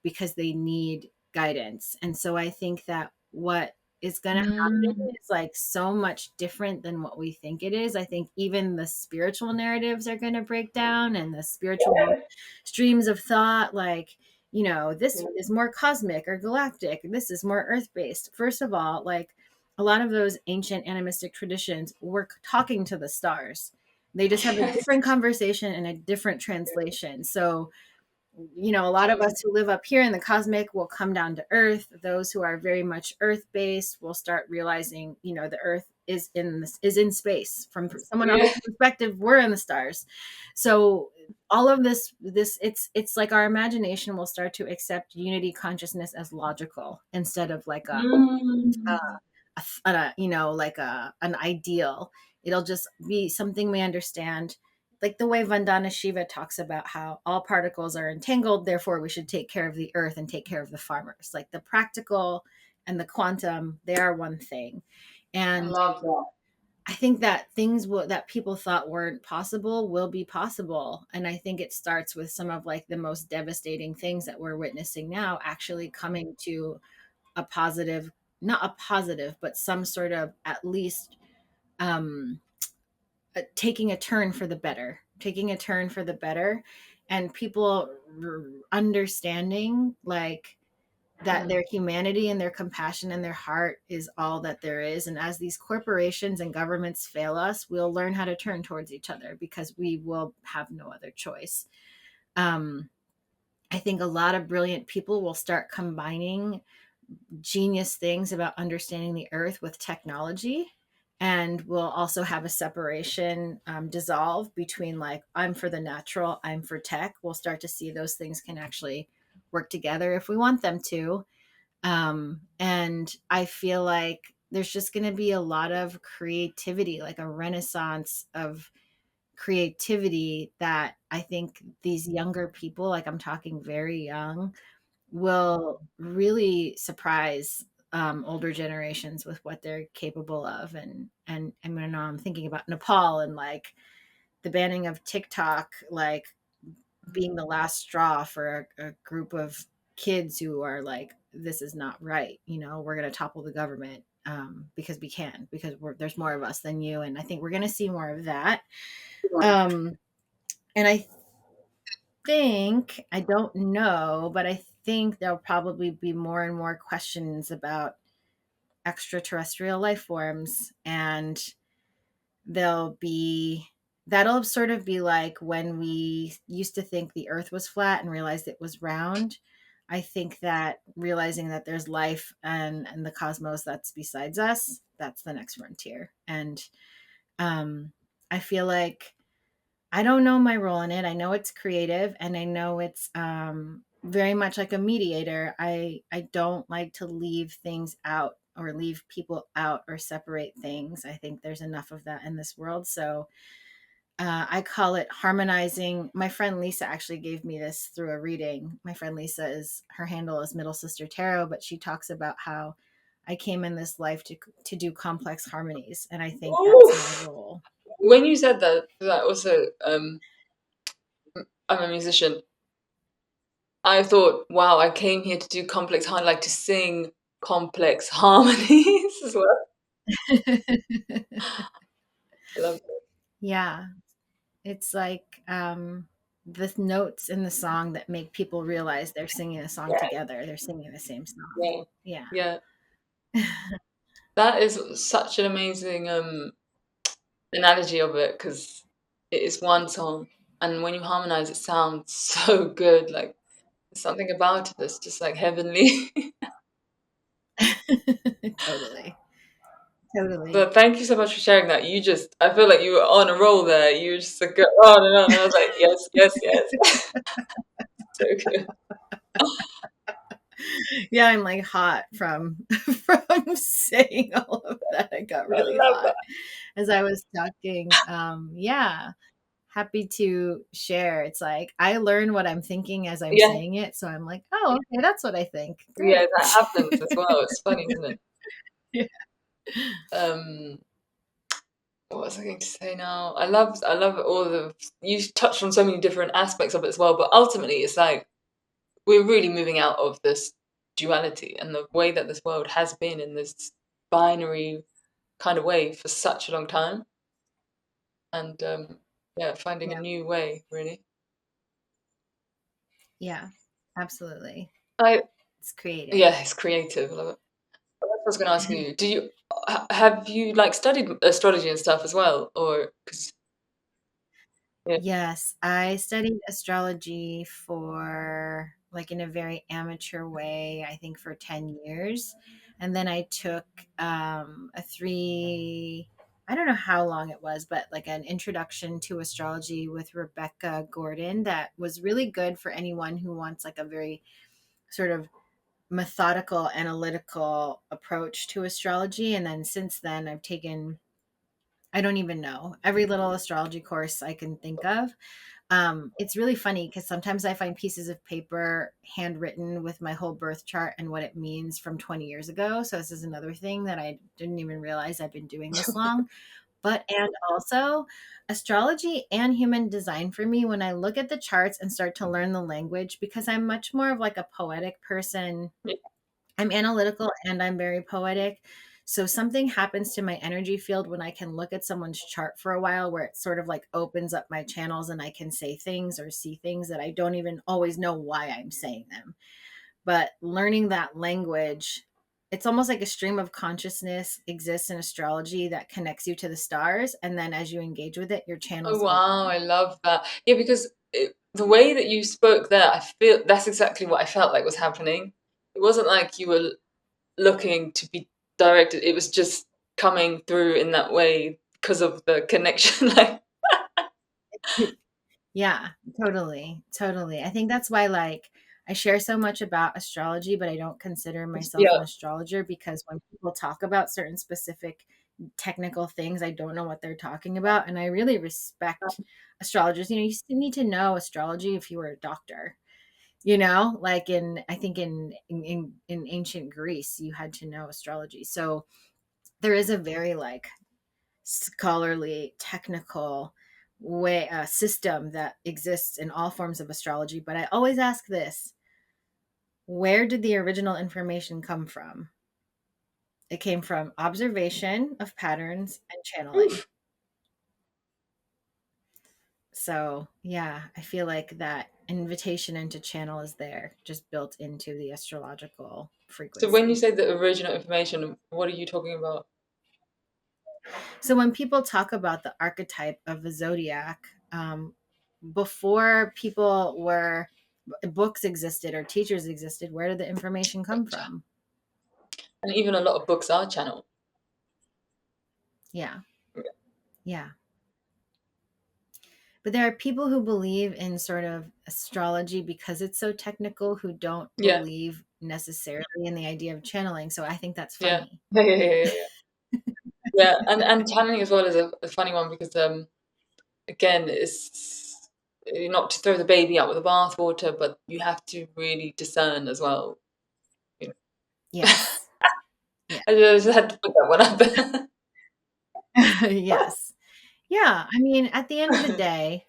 because they need guidance. And so I think that what is going to Mm, happen is like so much different than what we think it is. I think even the spiritual narratives are going to break down and the spiritual streams of thought, like, this is more cosmic or galactic, this is more earth based. First of all, like a lot of those ancient animistic traditions were talking to the stars. They just have a yes. different conversation and a different translation. So a lot of us who live up here in the cosmic will come down to earth. Those who are very much earth based will start realizing, the earth is in space. From someone else's Yeah. perspective, we're in the stars. So all of this it's like our imagination will start to accept unity consciousness as logical instead of like a, Mm, like an ideal. It'll just be something we understand, like the way Vandana Shiva talks about how all particles are entangled, therefore we should take care of the earth and take care of the farmers. Like the practical and the quantum, they are one thing. I And love that. I think that that people thought weren't possible will be possible. And I think it starts with some of like the most devastating things that we're witnessing now actually coming to a positive, not a positive, but some sort of, at least, um taking a turn for the better, and people understanding, like, that Mm. their humanity and their compassion and their heart is all that there is. And as these corporations and governments fail us, we'll learn how to turn towards each other because we will have no other choice. Um, I think a lot of brilliant people will start combining genius things about understanding the earth with technology. And we'll also have a separation dissolve between, like, I'm for the natural, I'm for tech. We'll start to see those things can actually work together if we want them to. And I feel like there's just going to be a lot of creativity, like a renaissance of creativity that I think these younger people, like I'm talking very young, will really surprise older generations with what they're capable of. And I mean, I'm thinking about Nepal and like the banning of TikTok, like being the last straw for a group of kids who are like, this is not right. You know, we're going to topple the government because we can, because there's more of us than you. And I think we're going to see more of that. Um, and I think, I don't know, but I think there'll probably be more and more questions about extraterrestrial life forms. And they'll be, that'll sort of be like when we used to think the earth was flat and realized it was round. I think that realizing that there's life and the cosmos that's besides us, that's the next frontier. And um, I feel like I don't know my role in it. I know it's creative and I know it's very much like a mediator. I don't like to leave things out or leave people out or separate things. I think there's enough of that in this world. So I call it harmonizing. My friend Lisa actually gave me this through a reading. My friend Lisa, is her handle is Middle Sister Tarot, but she talks about how I came in this life to do complex harmonies, and I think that's my Oof. role. When you said that, that also, I'm a musician. I thought, wow, I came here to do complex harmony, like to sing complex harmonies as well. I love it. Yeah, it's like the notes in the song that make people realize they're singing a song Yeah, together. They're singing the same song. yeah, Yeah. yeah. That is such an amazing analogy of it because it is one song, and when you harmonize, it sounds so good. Like there's something about it that's just like heavenly. Totally. Totally. But thank you so much for sharing that. You just, I feel like you were on a roll there. You were just like, go on and on. And I was like, yes, yes, yes. So good. Yeah, I'm like hot from from saying all of that. I got I really love hot that. as I was talking. Yeah, happy to share. It's like I learn what I'm thinking as I'm Yeah, saying it, so I'm like, oh, okay, that's what I think. yeah, Great. that happens as well. It's funny, isn't it? Yeah. Um, what was I going to say now? I love all the, you touched on so many different aspects of it as well, but ultimately it's like, we're really moving out of this duality and the way that this world has been in this binary kind of way for such a long time. And yeah, finding a Yeah. new way, really. Yeah. Absolutely. I It's creative. Yeah, it's creative. I love it. What else I was going to ask you, do you have you like studied astrology and stuff as well, or because yeah, Yes, I studied astrology for like in a very amateur way, I think for 10 years. And then I took a three, I don't know how long it was, but like an introduction to astrology with Rebecca Gordon that was really good for anyone who wants like a very sort of methodical, analytical approach to astrology. And then since then, I've taken, I don't even know, every little astrology course I can think of. It's really funny because sometimes I find pieces of paper handwritten with my whole birth chart and what it means from 20 years ago. So this is another thing that I didn't even realize I've been doing this long. But and also astrology and human design for me, when I look at the charts and start to learn the language, because I'm much more of like a poetic person. yeah, I'm analytical and I'm very poetic. So something happens to my energy field when I can look at someone's chart for a while where it sort of like opens up my channels and I can say things or see things that I don't even always know why I'm saying them. but learning that language, it's almost like a stream of consciousness exists in astrology that connects you to the stars, and then as you engage with it, your Oh channels wow, open. I love that. Yeah, because the way that you spoke there, I feel that's exactly what I felt like was happening. It wasn't like you were looking to be directed. It was just coming through in that way because of the connection. Like, Yeah, totally, totally. I think that's why, like, I share so much about astrology, but I don't consider myself yeah, an astrologer, because when people talk about certain specific technical things, I don't know what they're talking about, and I really respect astrologers. You know, you still need to know astrology if you were a doctor. You know, like in, I think in ancient Greece, you had to know astrology. So there is a very like scholarly, technical way system that exists in all forms of astrology. But I always ask this: where did the original information come from? It came from observation of patterns and channeling. oof. So yeah, I feel like that invitation into channel is there, just built into the astrological So when you frequency. say the original information, what are you talking about? So when people talk about the archetype of the zodiac, before people were books existed or teachers existed, where did the information come Gotcha. from? And even a lot of books are channeled. Yeah, yeah. But there are people who believe in sort of astrology because it's so technical, who don't Yeah, believe necessarily in the idea of channeling. So I think that's yeah, funny. yeah, yeah, yeah, yeah. Yeah, and channeling as well is a funny one because again, it's not to throw the baby out with the bathwater, but you have to really discern as well. You know. Yes. Yeah. I just had to put that one up there. Yes. Yeah. I mean, at the end of the day,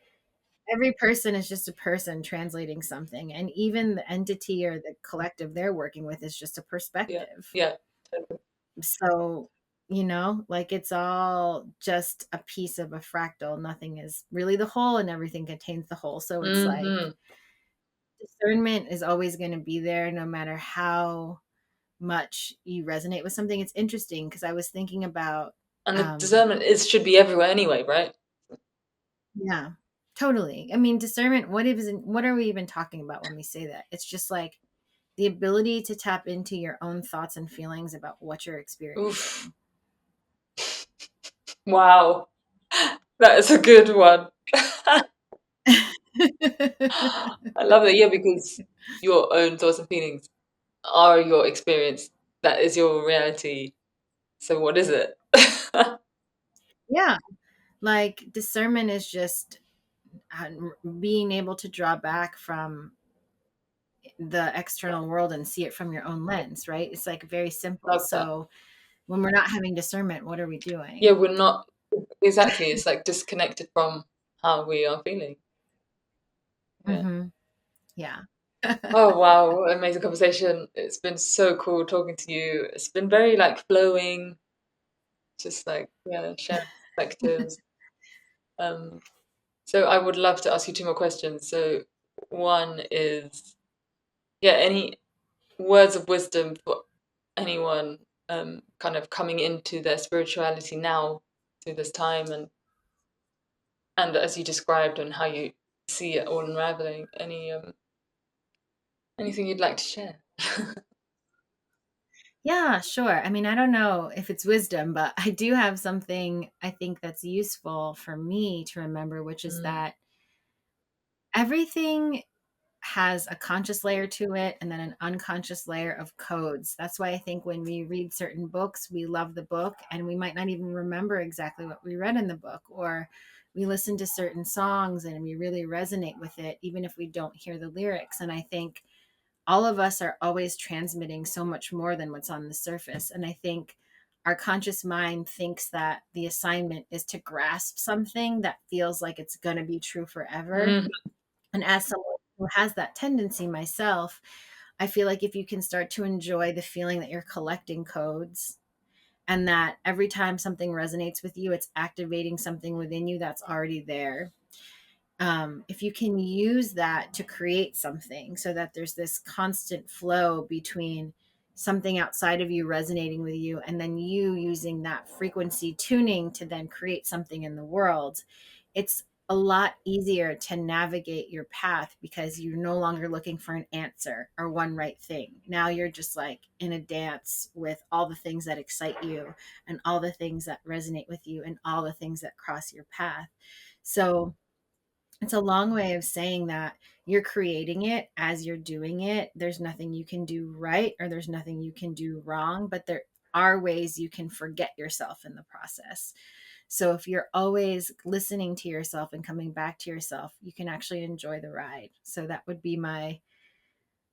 every person is just a person translating something, and even the entity or the collective they're working with is just a Yeah, perspective. yeah, totally. So, you know, like, it's all just a piece of a fractal. Nothing is really the whole, and everything contains the whole. So it's like Hmm. discernment is always going to be there no matter how much you resonate with something. It's interesting because I was thinking about And the um discernment is should be everywhere anyway, right? yeah, totally. I mean, discernment, what are we even talking about when we say that? It's just like the ability to tap into your own thoughts and feelings about what you're Oof! experiencing. Wow, that is a good one. I love that. Yeah, because your own thoughts and feelings are your experience. That is your reality. So what is it? Yeah, like discernment is just being able to draw back from the external world and see it from your own lens, right? It's like very simple. Love that. So when we're not having discernment, what are we Yeah, doing? we're not exactly. It's like disconnected from how we are feeling. Yeah. Hmm. Yeah. Oh wow, what an amazing conversation. It's been so cool talking to you. It's been very like flowing, just like yeah, sharing perspectives. Um, so I would love to ask you two more questions. So one is yeah, any words of wisdom for anyone kind of coming into their spirituality now through this time and as you described and how you see it all unraveling. Anything you'd like to share? Yeah, sure. I mean, I don't know if it's wisdom, but I do have something I think that's useful for me to remember, which is Mm, that everything has a conscious layer to it and then an unconscious layer of codes. That's why I think when we read certain books, we love the book and we might not even remember exactly what we read in the book, or we listen to certain songs and we really resonate with it, even if we don't hear the lyrics. And I think all of us are always transmitting so much more than what's on the surface. And I think our conscious mind thinks that the assignment is to grasp something that feels like it's going to be true forever. mm, And as someone who has that tendency myself, I feel like if you can start to enjoy the feeling that you're collecting codes, and that every time something resonates with you, it's activating something within you that's already there. if you can use that to create something so that there's this constant flow between something outside of you resonating with you and then you using that frequency tuning to then create something in the world, it's a lot easier to navigate your path because you're no longer looking for an answer or one right thing. Now you're just like in a dance with all the things that excite you and all the things that resonate with you and all the things that cross your path. So it's a long way of saying that you're creating it as you're doing it. There's nothing you can do right or there's nothing you can do wrong, but there are ways you can forget yourself in the process. So if you're always listening to yourself and coming back to yourself, you can actually enjoy the ride. So that would be my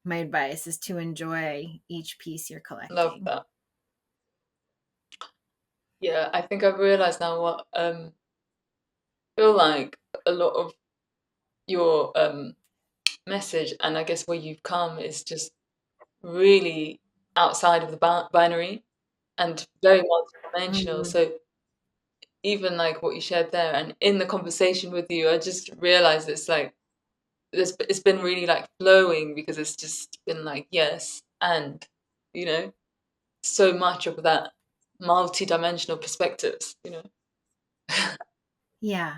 advice, is to enjoy each piece you're Love collecting. that. Yeah, I think I've realized now what feel like a lot of your message, and I guess where you've come, is just really outside of the binary and very multidimensional. Mhm. So even like what you shared there, and in the conversation with you, I just realized it's like it's been really like flowing because it's just been like yes, and you know, so much of that multi-dimensional perspectives, you know. Yeah.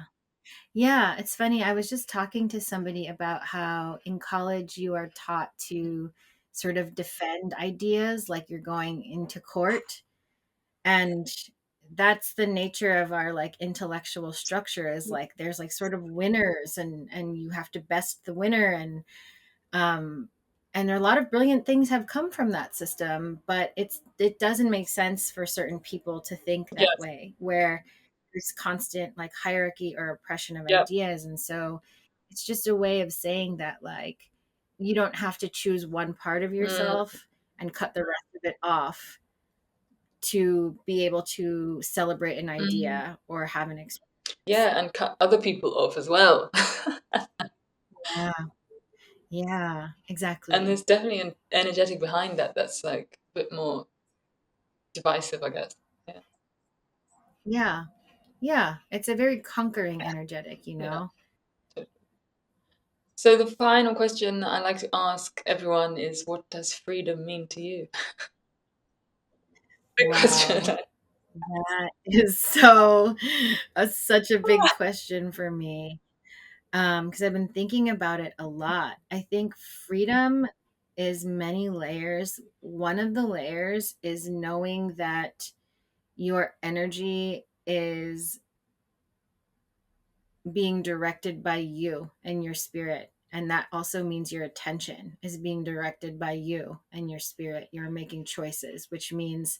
Yeah, it's funny. I was just talking to somebody about how in college you are taught to sort of defend ideas like you're going into court. And that's the nature of our like intellectual structure, is like there's like sort of winners and you have to best the winner. Um and there are a lot of brilliant things have come from that system, but it doesn't make sense for certain people to think that Yes, way, where there's constant like hierarchy or oppression of yep. ideas. And so it's just a way of saying that like you don't have to choose one part of Mm, yourself and cut the rest of it off to be able to celebrate an mm. idea or have an experience. Yeah, and cut other people off as well. Yeah, yeah, And exactly. there's definitely an energetic behind that that's like a bit more divisive, I guess. Yeah, Yeah, yeah, it's a very conquering energetic, you yeah. know? So the final question I like to ask everyone is, what does freedom mean to you? Big question. Wow. That is such a big question for me. Because I've been thinking about it a lot. I think freedom is many layers. One of the layers is knowing that your energy is being directed by you and your spirit. And that also means your attention is being directed by you and your spirit. You're making choices, which means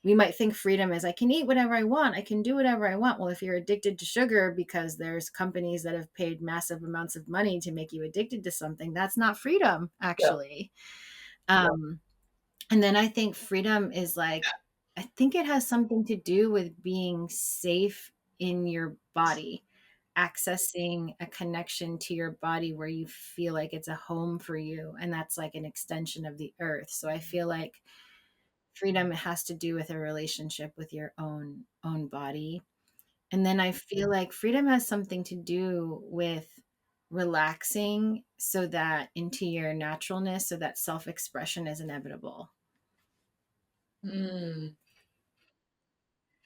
we might think freedom is I can eat whatever I want, I can do whatever I want. Well, if you're addicted to sugar because there's companies that have paid massive amounts of money to make you addicted to something, that's not freedom, Yeah. actually. Um, and then I think freedom is like, I think it has something to do with being safe in your body, accessing a connection to your body where you feel like it's a home for you. And that's like an extension of the earth. So I feel like freedom has to do with a relationship with your own body. And then I feel like freedom has something to do with relaxing so that into your naturalness, so that self-expression is inevitable. Mm,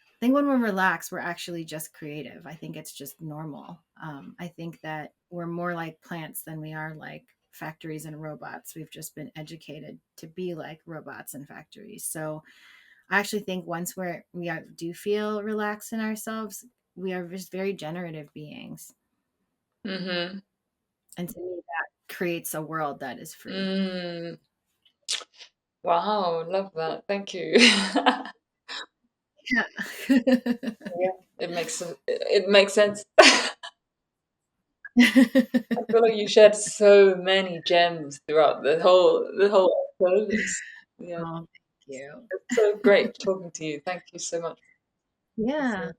I think when we're relaxed, we're actually just creative. I think it's just normal. I think that we're more like plants than we are like factories and robots. We've just been educated to be like robots and factories. So I actually think once do feel relaxed in ourselves, we are just very generative beings. mm-hmm. And to me, that creates a world that is free. Mm. Wow, love that. Thank you. Yeah, Yeah. it makes sense. I feel like you shared so many gems throughout the whole episode. Yeah, Oh, thank you. it's so great talking to you. Thank you so much. Yeah.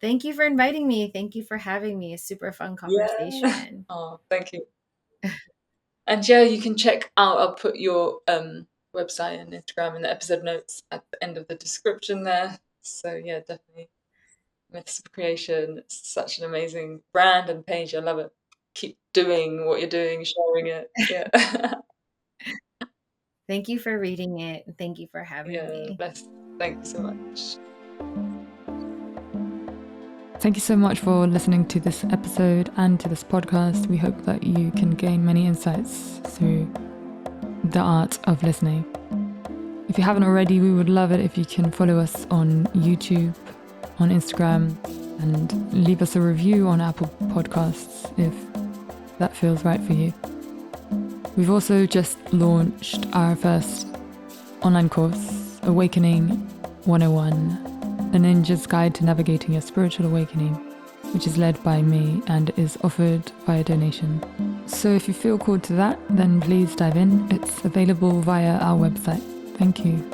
Thank you for inviting me. Thank you for having me. A super fun Yeah. conversation. Oh, thank you. And yeah, you can check out. I'll put your website and Instagram in the episode notes at the end of the description there. So yeah, definitely Myths of Creation. It's such an amazing brand and page. I love it. Keep doing what you're doing, sharing it. Yeah. Thank you for reading it. Thank you for having Yeah, me. bless. Thank you so much. Thank you so much for listening to this episode and to this podcast. We hope that you can gain many insights through the art of listening. If you haven't already, we would love it if you can follow us on YouTube, on Instagram, and leave us a review on Apple Podcasts if that feels right for you. We've also just launched our first online course, Awakening 101, a ninja's guide to navigating your spiritual awakening, which is led by me and is offered via donation. So if you feel called to that, then please dive in. It's available via our website. Thank you.